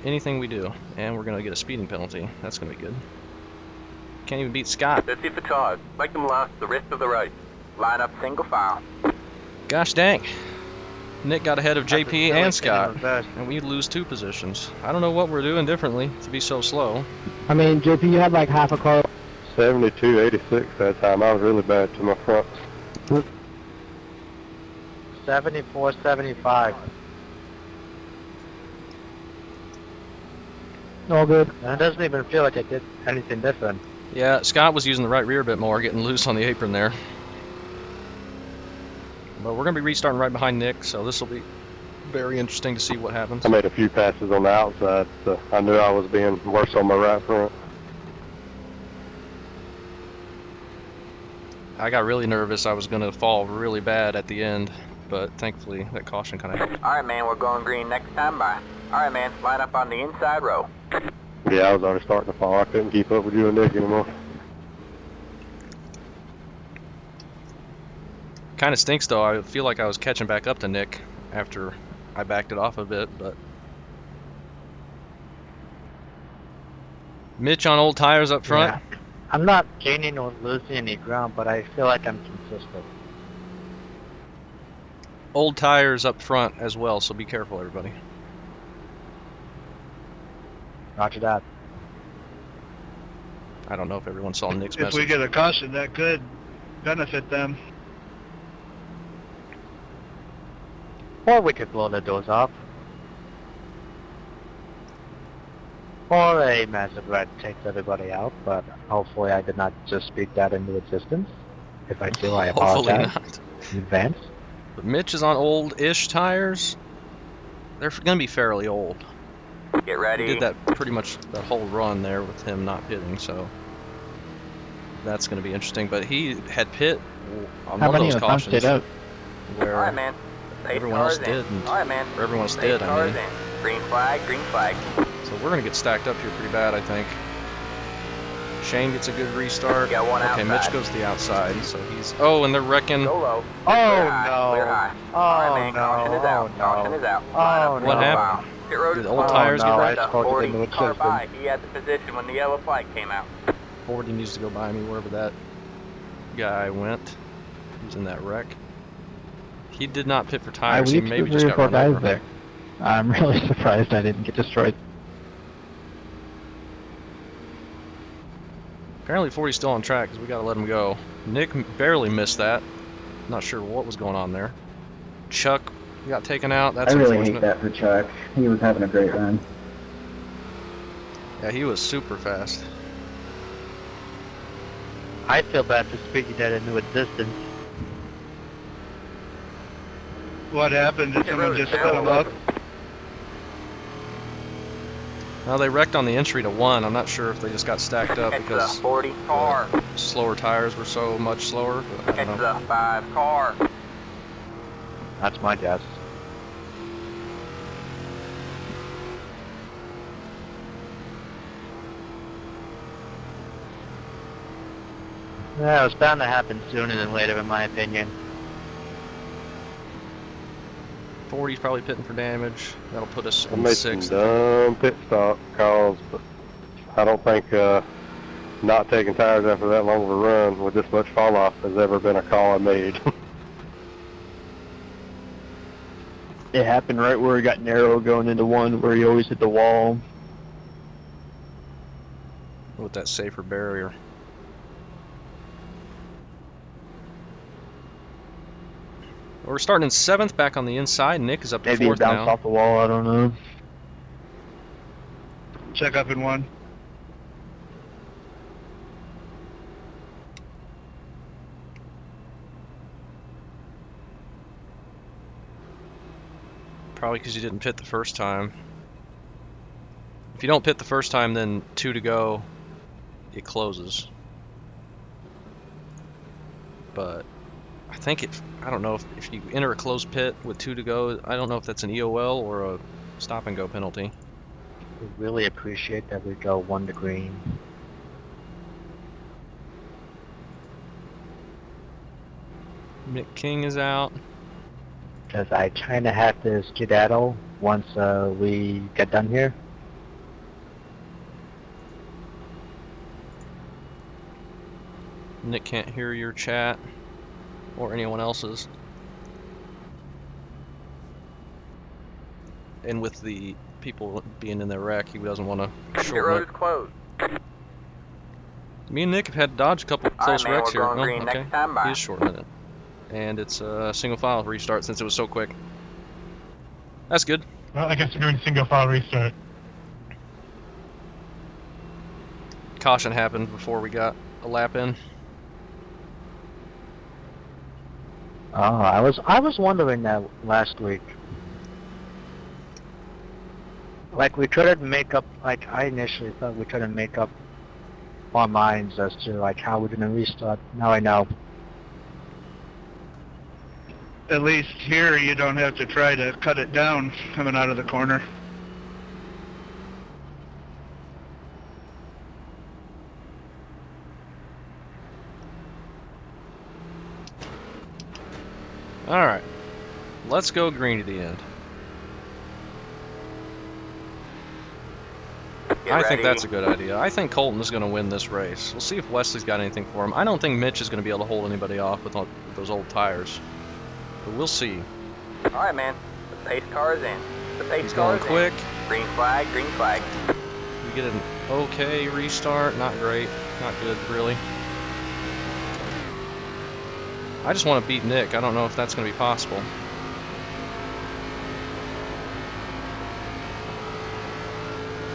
Anything we do, and we're gonna get a speeding penalty. That's gonna be good. Can't even beat Scott. That's it for tires. Make them last the rest of the race. Line up single file. Gosh dang. Nick got ahead of JP and Scott, Reverse. and we lose 2 positions. I don't know what we're doing differently to be so slow. I mean, JP, you had like half a car. 72.86 that time. I was really bad to my front. 74.75. All good. And it doesn't even feel like it did anything different. Yeah, Scott was using the right rear a bit more, getting loose on the apron there. But we're going to be restarting right behind Nick, so this will be very interesting to see what happens. I made a few passes on the outside, so I knew I was being worse on my right front. I got really nervous I was going to fall really bad at the end, but thankfully that caution kind of helped. Alright man, we're going green next time by. Alright man, line up on the inside row. Yeah, I was already starting to fall. I couldn't keep up with you and Nick anymore. Kind of stinks though, I feel like I was catching back up to Nick after I backed it off a bit, but... Mitch on old tires up front. Yeah. I'm not gaining or losing any ground, but I feel like I'm consistent. Old tires up front as well, so be careful everybody. Roger that. I don't know if everyone saw Nick's If message. we get a caution, that could benefit them. Or we could blow the doors off. Or a massive red takes everybody out, but hopefully I did not just speak that into existence. If I do, I Hopefully apologize not. in advance. But Mitch is on old-ish tires. They're going to be fairly old. Get ready. He did that pretty much that whole run there with him not pitting, so that's going to be interesting. But he had pit on How one of many those of us cautions stayed out? where Alright man. Pace everyone else cars in. didn't. Alright man. Or everyone else Pace did, I cars mean. in. Green flag, green flag. So we're going to get stacked up here pretty bad, I think. Shane gets a good restart. Got one Okay, outside. Mitch goes to the outside, so he's... Oh, and they're wrecking... Go low. Oh, Clear high, no. Clear high. Oh, Alright man, no. caution is out. Oh, Caution no. is out. Oh, Line up no. single What happened? file. Pit road is Did the old closed. tires get no, wrecked? I spoke it 40 into car existence. by. He had the position when the yellow flight came out. 40 needs to go by me wherever that guy went. He was in that wreck. He did not pit for tires. He maybe just got run over. I'm really surprised I didn't get destroyed. Apparently 40's still on track because we gotta let him go. Nick barely missed that. Not sure what was going on there. Chuck got taken out. That's I really unfortunate. hate that for Chuck. He was having a great run. Yeah, he was super fast. I feel bad for speaking that into existence. What happened? Did someone just cut him up? Now they wrecked on the entry to 1. I'm not sure if they just got stacked up It's because the 40 car. slower tires were so much slower. But I It's don't know. the 5 car. That's my guess. Yeah, it was bound to happen sooner than later, in my opinion. 40's probably pitting for damage. That'll put us I in made some 6th. dumb pit stop calls, but I don't think not taking tires after that long of a run with this much fall off has ever been a call I made. It happened right where it got narrow going into 1, where you always hit the wall. With that safer barrier. We're starting in 7th, back on the inside. Nick is up to Maybe 4th it bounced now. off the wall, I don't know. Check up in 1. Probably because you didn't pit the first time. If you don't pit the first time, then 2 to go, it closes. But I think I don't know if you enter a closed pit with 2 to go, I don't know if that's an EOL or a stop and go penalty. We really appreciate that we go 1 to green. Nick King is out. Because I kind of have to skedaddle once we get done here. Nick can't hear your chat or anyone else's. And with the people being in their wreck, he doesn't want to Your road shorten is closed. it. Me and Nick have had to dodge a couple close man, wrecks we're here. going Oh, green okay. next time by. He is shortening it. And it's a single file restart since it was so quick. That's good. Well, I guess we're doing single file restart. Caution happened before we got a lap in. Oh, I was wondering that last week. Like we couldn't make up. Like I initially thought we couldn't make up our minds as to like how we're gonna restart. Now I know. At least here you don't have to try to cut it down coming out of the corner. Alright. Let's go green to the end. I think that's a good idea. I think Colton is going to win this race. We'll see if Wesley's got anything for him. I don't think Mitch is going to be able to hold anybody off with those old tires. But we'll see. Alright, man. The pace car is in. The pace He's car going is quick. in. Green flag, green flag. We get an okay restart. Not great. Not good, really. I just want to beat Nick. I don't know if that's going to be possible.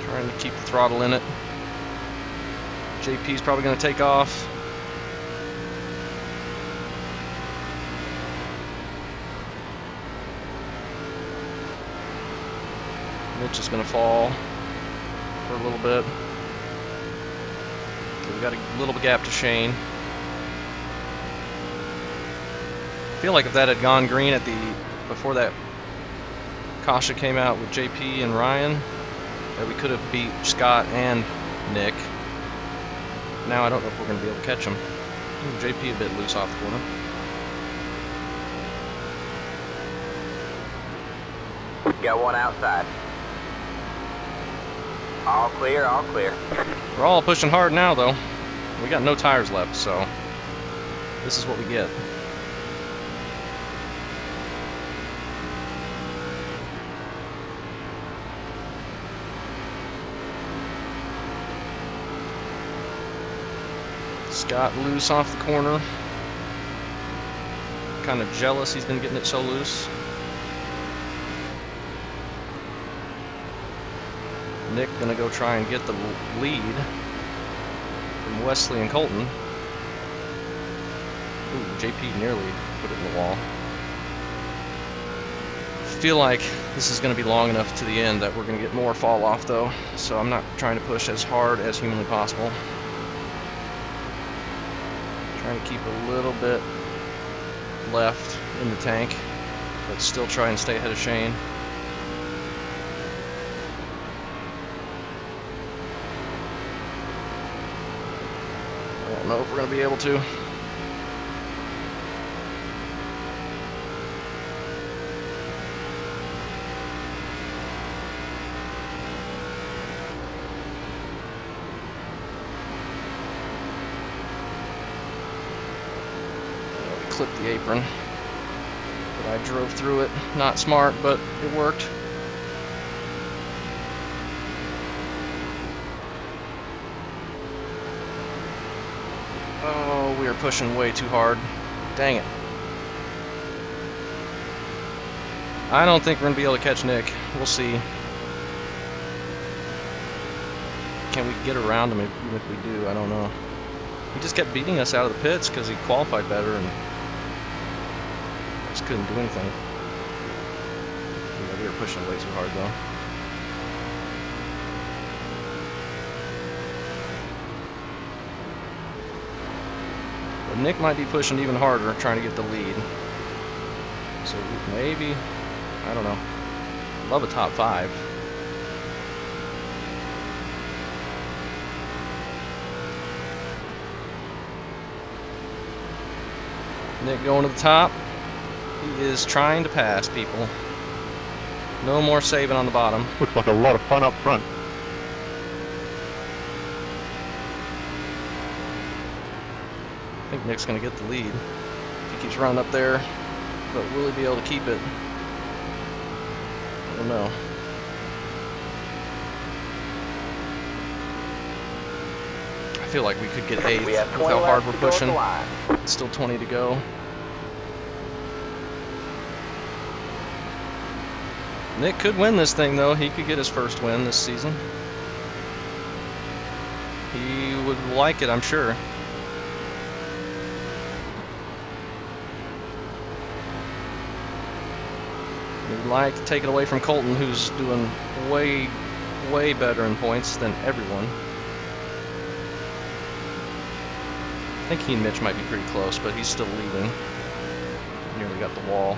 Trying to keep the throttle in it. JP's probably going to take off. Mitch is going to fall for a little bit. Okay, we got a little gap to Shane. I feel like if that had gone green at before that Kasha came out with JP and Ryan, that we could have beat Scott and Nick. Now I don't know if we're going to be able to catch him. Ooh, JP a bit loose off the corner. Got one outside. All clear, all clear. We're all pushing hard now, though. We got no tires left, so this is what we get. Just got loose off the corner. Kind of jealous he's been getting it so loose. Nick gonna go try and get the lead from Wesley and Colton. Ooh, JP nearly put it in the wall. Feel like this is going to be long enough to the end that we're going to get more fall off though, so I'm not trying to push as hard as humanly possible. Trying to keep a little bit left in the tank, but still try and stay ahead of Shane. I don't know if we're going to be able to. Clipped the apron, but I drove through it. Not smart, but it worked. Oh, we are pushing way too hard. Dang it. I don't think we're gonna be able to catch Nick. We'll see. Can we get around him even if we do? I don't know. He just kept beating us out of the pits because he qualified better and just couldn't do anything. Yeah, we were pushing way too hard though. But Nick might be pushing even harder, trying to get the lead. So maybe, I don't know. Love a top 5. Nick going to the top. He is trying to pass people. No more saving on the bottom. Looks like a lot of fun up front. I think Nick's going to get the lead. If he keeps running up there, but will he be able to keep it? I don't know. I feel like we could get 8th with how hard we're pushing. It's still 20 to go. Nick could win this thing though. He could get his first win this season. He would like it, I'm sure. He'd like to take it away from Colton, who's doing way, way better in points than everyone. I think he and Mitch might be pretty close, but he's still leading. Nearly got the wall.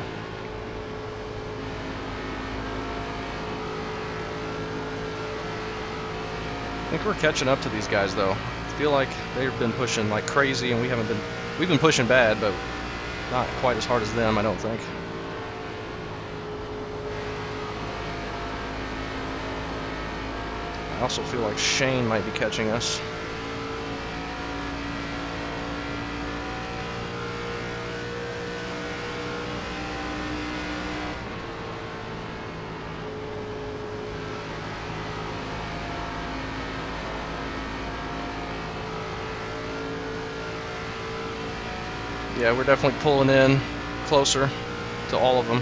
I think we're catching up to these guys though. I feel like they've been pushing like crazy and we've been pushing bad, but not quite as hard as them, I don't think. I also feel like Shane might be catching us. Yeah, we're definitely pulling in closer to all of them.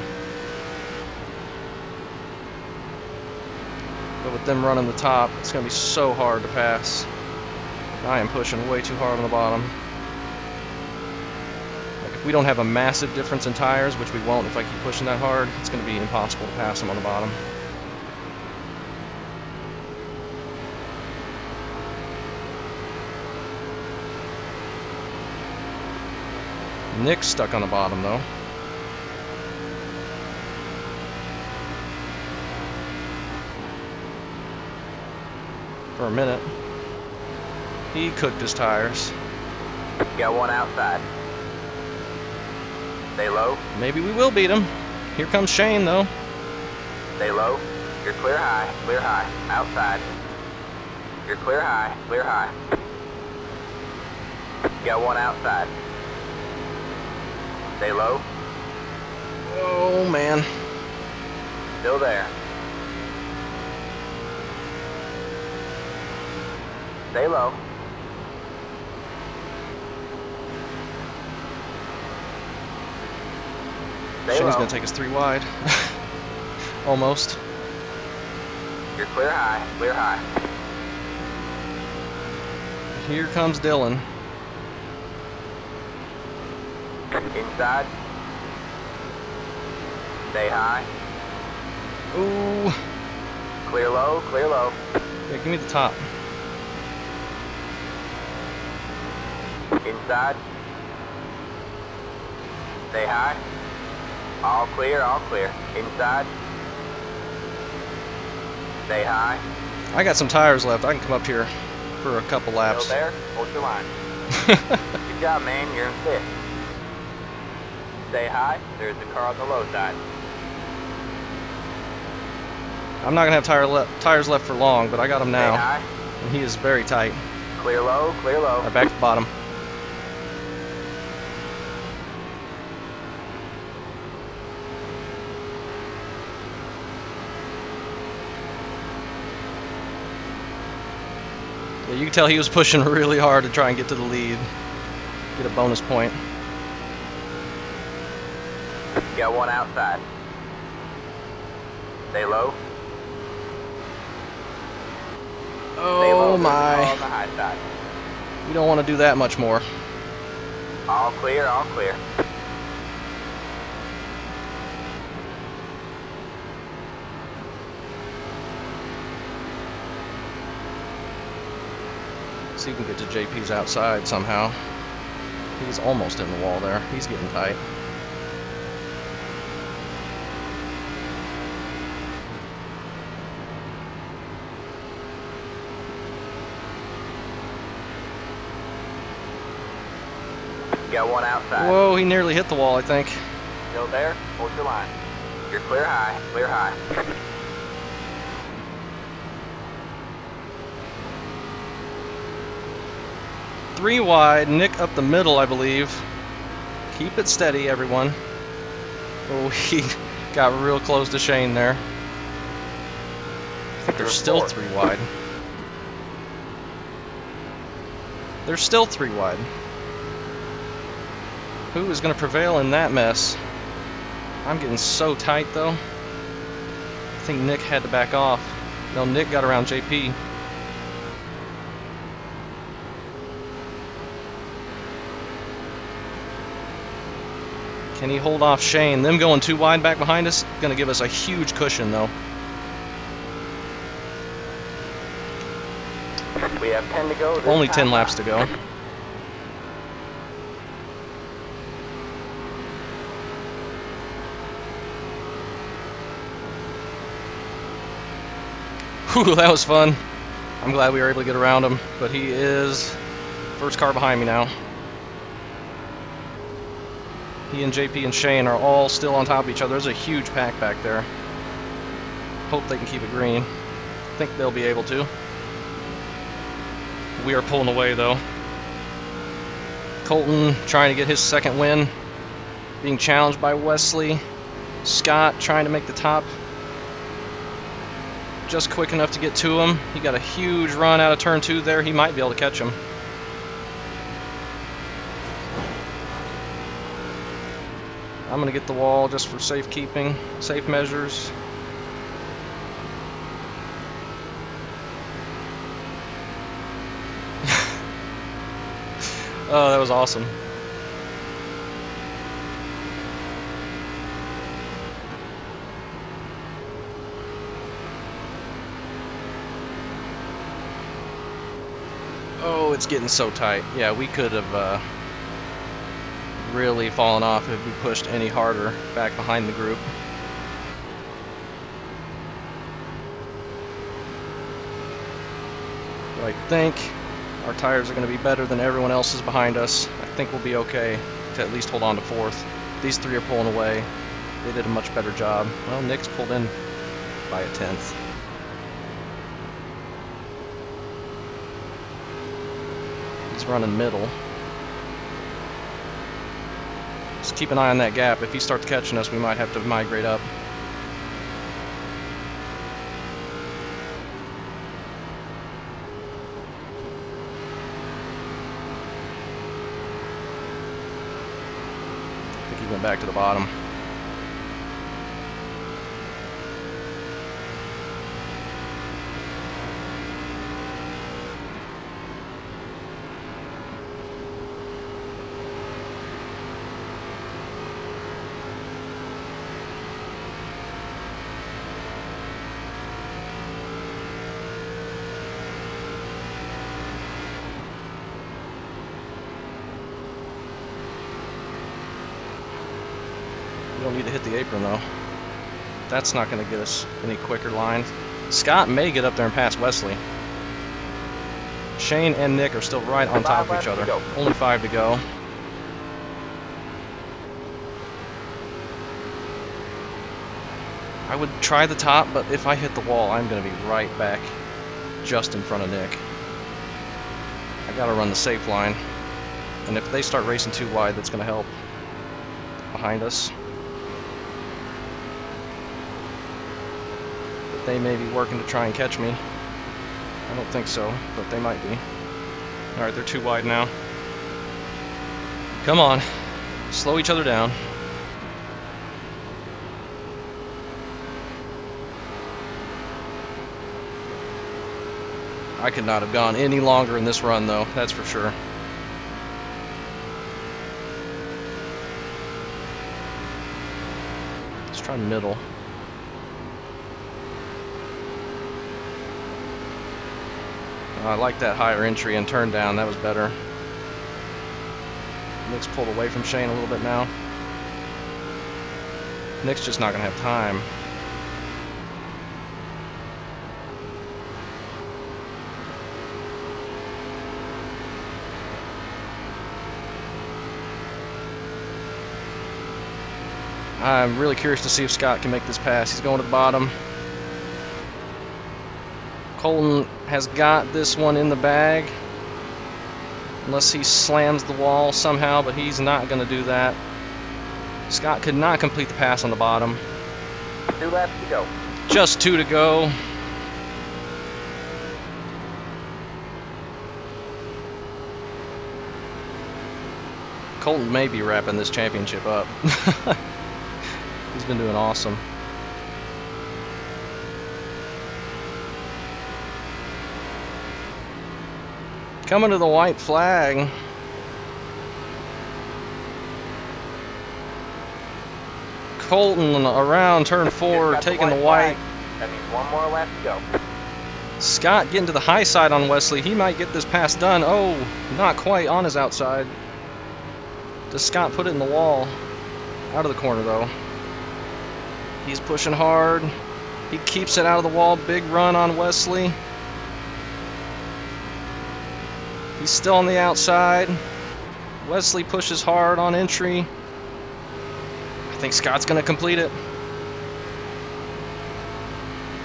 But with them running the top, it's going to be so hard to pass. I am pushing way too hard on the bottom. Like if we don't have a massive difference in tires, which we won't if I keep pushing that hard, it's going to be impossible to pass them on the bottom. Nick's stuck on the bottom though. For a minute. He cooked his tires. Got one outside. Stay low. Maybe we will beat him. Here comes Shane though. Stay low. You're clear high. Clear high. Outside. You're clear high. Clear high. Got one outside. Stay low. Oh man. Still there. Stay low. Stay Shane's low. gonna take us 3 wide. Almost. You're clear high, clear high. Here comes Dylan. Inside. Stay high. Ooh. Clear low, clear low. Yeah, give me the top. Inside. Stay high. All clear, all clear. Inside. Stay high. I got some tires left. I can come up here for a couple Still laps. there. Hold your line. Good job, man. You're in fifth. Stay high. There's the car on the low side. I'm not gonna have tires left for long, but I got them Stay now, high. and he is very tight. Clear low, clear low. All right, back to the bottom. Yeah, you can tell he was pushing really hard to try and get to the lead, get a bonus point. Got one outside. Stay low. Stay low. Oh There's the car my! on the high side. We don't want to do that much more. All clear, all clear. See if we can get to JP's outside somehow. He's almost in the wall there. He's getting tight. Got one outside. Whoa, he nearly hit the wall, I think. Still there? Hold your line. You're clear high, clear high. Three wide, Nick up the middle, I believe. Keep it steady, everyone. Oh, he got real close to Shane there. I think there's still 3 wide. There's still 3 wide. Who is going to prevail in that mess? I'm getting so tight, though. I think Nick had to back off. No, Nick got around JP. Can he hold off Shane? Them going 2 wide back behind us, going to give us a huge cushion, though. We have 10 to go. Only 10 laps to go. Whew, that was fun. I'm glad we were able to get around him, but he is first car behind me now. He and JP and Shane are all still on top of each other. There's a huge pack back there. Hope they can keep it green. I think they'll be able to. We are pulling away though. Colton trying to get his second win. Being challenged by Wesley. Scott trying to make the top. Just quick enough to get to him. He got a huge run out of turn 2 there. He might be able to catch him. I'm gonna get the wall just for safekeeping, safe measures. Oh, that was awesome. Oh, it's getting so tight. Yeah, we could have really fallen off if we pushed any harder back behind the group. But I think our tires are going to be better than everyone else's behind us. I think we'll be okay to at least hold on to 4th. These 3 are pulling away. They did a much better job. Well, Nick's pulled in by a 10th. He's running middle. Just keep an eye on that gap. If he starts catching us, we might have to migrate up. I think he went back to the bottom. Don't need to hit the apron though. That's not going to get us any quicker line. Scott may get up there and pass Wesley. Shane and Nick are still right on top of each other. Only 5 to go. I would try the top, but if I hit the wall, I'm going to be right back just in front of Nick. I got to run the safe line. And if they start racing too wide, that's going to help behind us. But they may be working to try and catch me. I don't think so, but they might be. Alright, they're too wide now. Come on. Slow each other down. I could not have gone any longer in this run, though, that's for sure. Let's try middle. I like that higher entry and turn down, that was better. Nick's pulled away from Shane a little bit now. Nick's just not going to have time. I'm really curious to see if Scott can make this pass. He's going to the bottom. Colton has got this one in the bag. Unless he slams the wall somehow, but he's not going to do that. Scott could not complete the pass on the bottom. 2 laps to go. Just 2 to go. Colton may be wrapping this championship up. He's been doing awesome. Coming to the white flag. Colton around turn 4, taking the white. That means 1 more lap to go. Scott getting to the high side on Wesley. He might get this pass done. Oh, not quite on his outside. Does Scott put it in the wall? Out of the corner though. He's pushing hard. He keeps it out of the wall. Big run on Wesley. He's still on the outside. Wesley pushes hard on entry. I think Scott's going to complete it.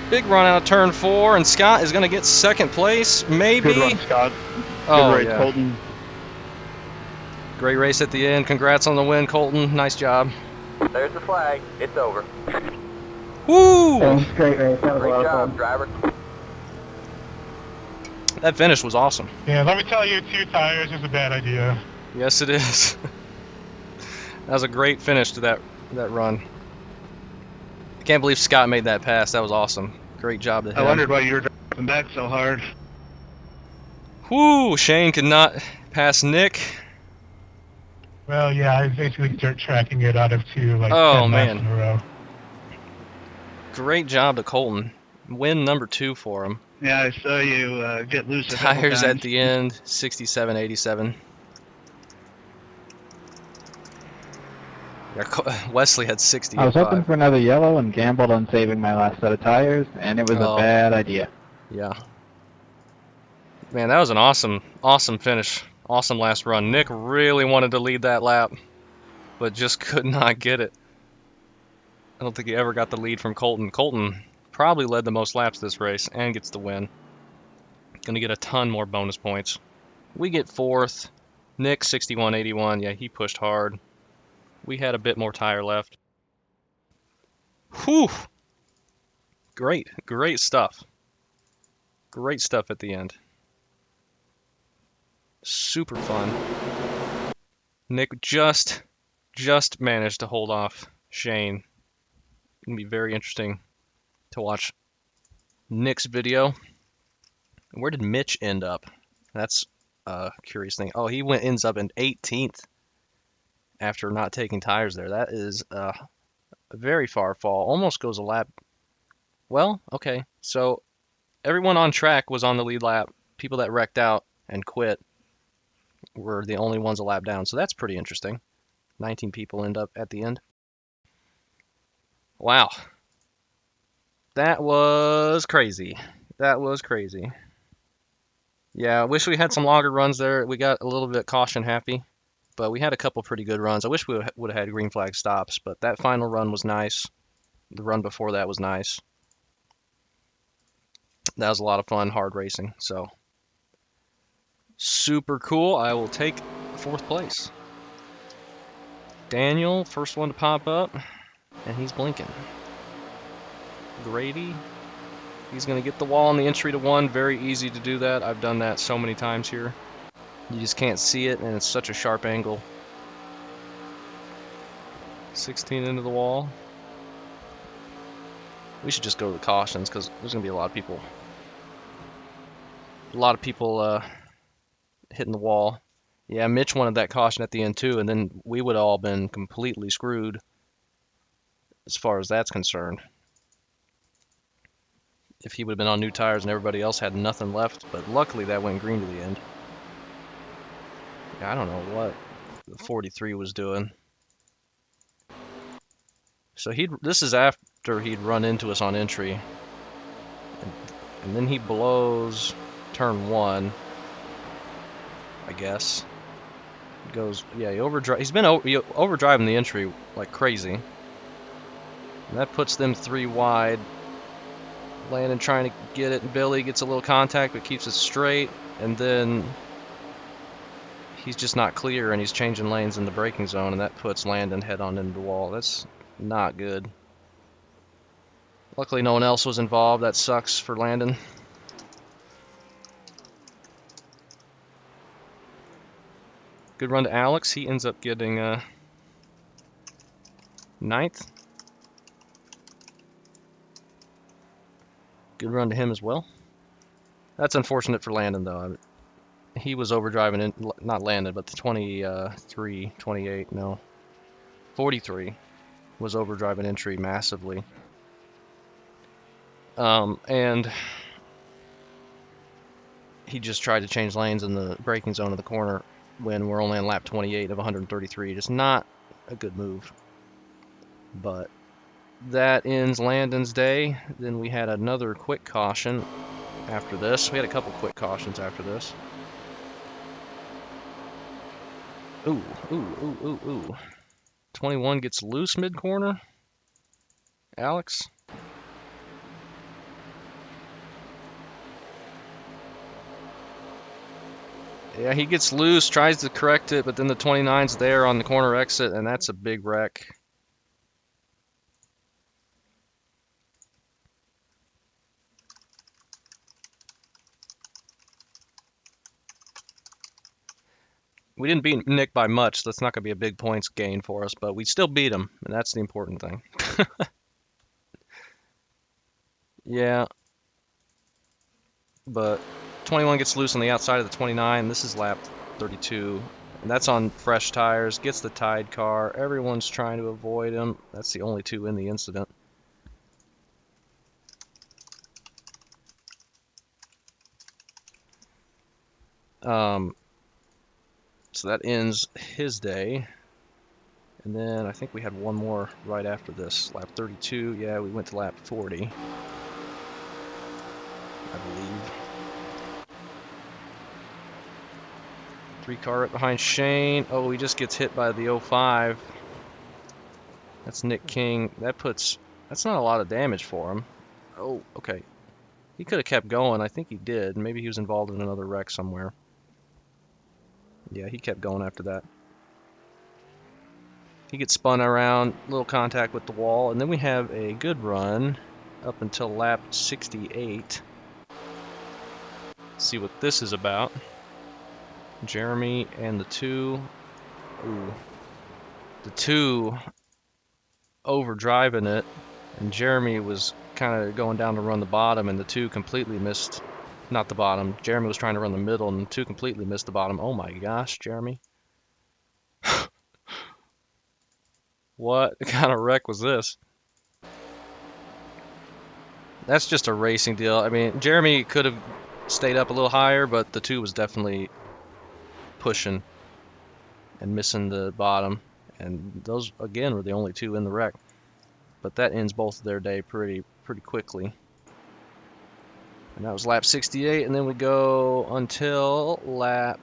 Big run out of turn 4, and Scott is going to get 2nd place, maybe. Good run, Scott. Oh, Good race, yeah. Colton. Great race at the end. Congrats on the win, Colton. Nice job. There's the flag. It's over. Woo! Thanks, great race. That was a Great lot of job, fun. driver. That finish was awesome. Yeah, let me tell you, 2 tires is a bad idea. Yes, it is. That was a great finish to that run. I can't believe Scott made that pass. That was awesome. Great job to him. I wondered why you were driving back so hard. Whoo! Shane could not pass Nick. Well, yeah, I was basically dirt tracking it out of 2, like, Oh, 10 laps man. in a row. Great job to Colton. Win number 2 for him. Yeah, I saw you get loose a couple Tires times. at the end, 67, 87. Yeah, Wesley had 60. I was hoping for another yellow and gambled on saving my last set of tires, and it was Oh. a bad idea. Yeah. Man, that was an awesome finish. Awesome last run. Nick really wanted to lead that lap, but just could not get it. I don't think he ever got the lead from Colton. Colton probably led the most laps this race and gets the win. Gonna get a ton more bonus points. We get 4th. Nick 61.81. Yeah, he pushed hard. We had a bit more tire left. Whew! Great stuff. Great stuff at the end. Super fun. Nick just managed to hold off Shane. It's gonna be very interesting to watch Nick's video. Where did Mitch end up? That's a curious thing. Oh, he ends up in 18th after not taking tires there. That is a very far fall. Almost goes a lap. Well, okay. So everyone on track was on the lead lap. People that wrecked out and quit were the only ones a lap down. So that's pretty interesting. 19 people end up at the end. Wow. That was crazy. That was crazy. Yeah, I wish we had some longer runs there. We got a little bit caution happy, but we had a couple pretty good runs. I wish we would have had green flag stops, but that final run was nice. The run before that was nice. That was a lot of fun, hard racing. So super cool. I will take 4th place. Daniel, first one to pop up, and he's blinking. Grady, he's going to get the wall on the entry to 1. Very easy to do that. I've done that so many times here. You just can't see it, and it's such a sharp angle. 16 into the wall. We should just go to the cautions because there's going to be a lot of people. Hitting the wall. Yeah, Mitch wanted that caution at the end too, and then we would have all been completely screwed as far as that's concerned. If he would have been on new tires and everybody else had nothing left, but luckily that went green to the end. Yeah, I don't know what the 43 was doing. So this is after he'd run into us on entry. And then he blows turn 1, I guess. Goes, yeah, he's been overdriving the entry like crazy. And that puts them 3 wide. Landon trying to get it, and Billy gets a little contact but keeps it straight, and then he's just not clear and he's changing lanes in the braking zone, and that puts Landon head on into the wall. That's not good. Luckily no one else was involved. That sucks for Landon. Good run to Alex. He ends up getting 9th. Good run to him as well. That's unfortunate for Landon though. He was overdriving, not Landon, but the 43 was overdriving entry massively. And he just tried to change lanes in the braking zone of the corner when we're only on lap 28 of 133. Just not a good move. But that ends Landon's day. Then we had another quick caution after this. We had a couple quick cautions after this. Ooh, ooh, ooh, ooh, ooh. 21 gets loose mid-corner. Alex. Yeah, he gets loose, tries to correct it, but then the 29's there on the corner exit, and that's a big wreck. We didn't beat Nick by much. That's not going to be a big points gain for us, but we still beat him, and that's the important thing. Yeah. But 21 gets loose on the outside of the 29. This is lap 32. And that's on fresh tires. Gets the Tide car. Everyone's trying to avoid him. That's the only 2 in the incident. So that ends his day. And then I think we had one more right after this. Lap 32. Yeah, we went to lap 40. I believe. 3 car right behind Shane. Oh, he just gets hit by the 05. That's Nick King. That's not a lot of damage for him. Oh, okay. He could have kept going. I think he did. Maybe he was involved in another wreck somewhere. Yeah, he kept going after that. He gets spun around, little contact with the wall, and then we have a good run up until lap 68. See what this is about. Jeremy and the 2. Ooh. The 2 overdriving it, and Jeremy was kind of going down to run the bottom, and the 2 completely missed. Not the bottom. Jeremy was trying to run the middle, and the 2 completely missed the bottom. Oh my gosh, Jeremy. What kind of wreck was this? That's just a racing deal. I mean, Jeremy could have stayed up a little higher, but the 2 was definitely pushing and missing the bottom. And those, again, were the only 2 in the wreck. But that ends both of their day pretty quickly. And that was lap 68, and then we go until lap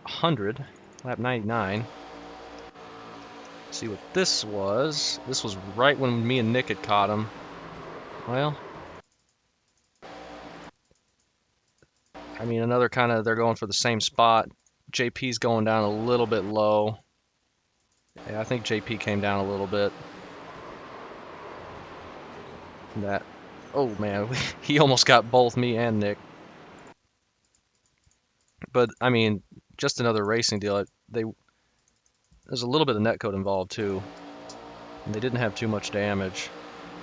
100, lap 99. See what this was. This was right when me and Nick had caught him. Well, I mean, another kind of, they're going for the same spot. JP's going down a little bit low. Yeah, I think JP came down a little bit. That, oh man, he almost got both me and Nick. But I mean, just another racing deal. There's a little bit of netcode involved too, and they didn't have too much damage.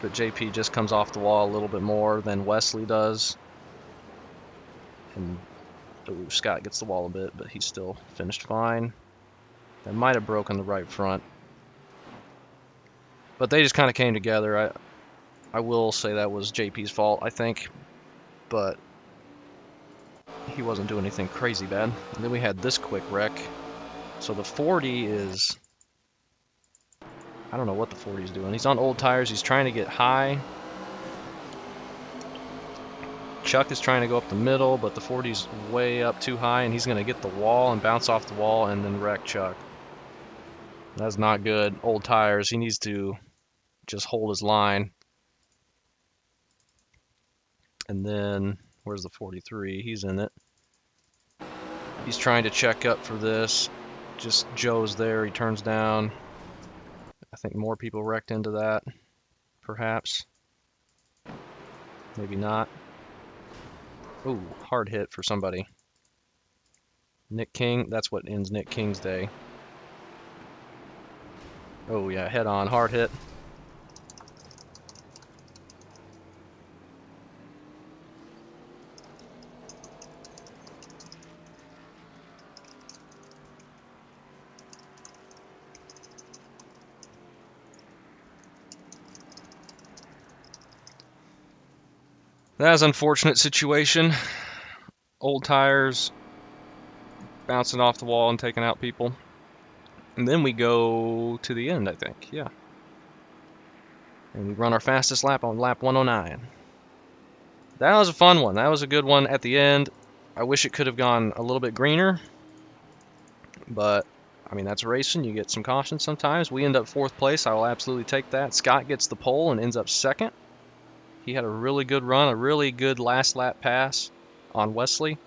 But JP just comes off the wall a little bit more than Wesley does, and ooh, Scott gets the wall a bit, but he's still finished fine. That might have broken the right front, but they just kind of came together. I will say that was JP's fault, I think, but he wasn't doing anything crazy bad. And then we had this quick wreck. So the 40 is, I don't know what the 40 is doing. He's on old tires. He's trying to get high. Chuck is trying to go up the middle, but the 40's way up too high, and he's going to get the wall and bounce off the wall and then wreck Chuck. That's not good. Old tires. He needs to just hold his line. And then, where's the 43? He's in it. He's trying to check up for this. Just Joe's there. He turns down. I think more people wrecked into that, perhaps. Maybe not. Ooh, hard hit for somebody. Nick King, that's what ends Nick King's day. Oh yeah, head on, hard hit. That was an unfortunate situation. Old tires bouncing off the wall and taking out people. And then we go to the end, I think. Yeah. And we run our fastest lap on lap 109. That was a fun one. That was a good one at the end. I wish it could have gone a little bit greener. But, I mean, that's racing. You get some caution sometimes. We end up 4th place. I will absolutely take that. Scott gets the pole and ends up 2nd. He had a really good run, a really good last lap pass on Wesley.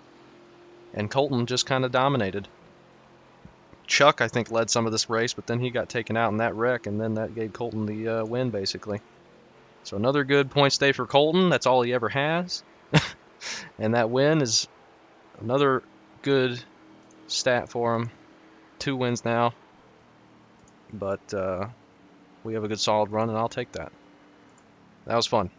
And Colton just kind of dominated. Chuck, I think, led some of this race, but then he got taken out in that wreck, and then that gave Colton the win, basically. So another good points day for Colton. That's all he ever has. And that win is another good stat for him. 2 wins now. But we have a good solid run, and I'll take that. That was fun.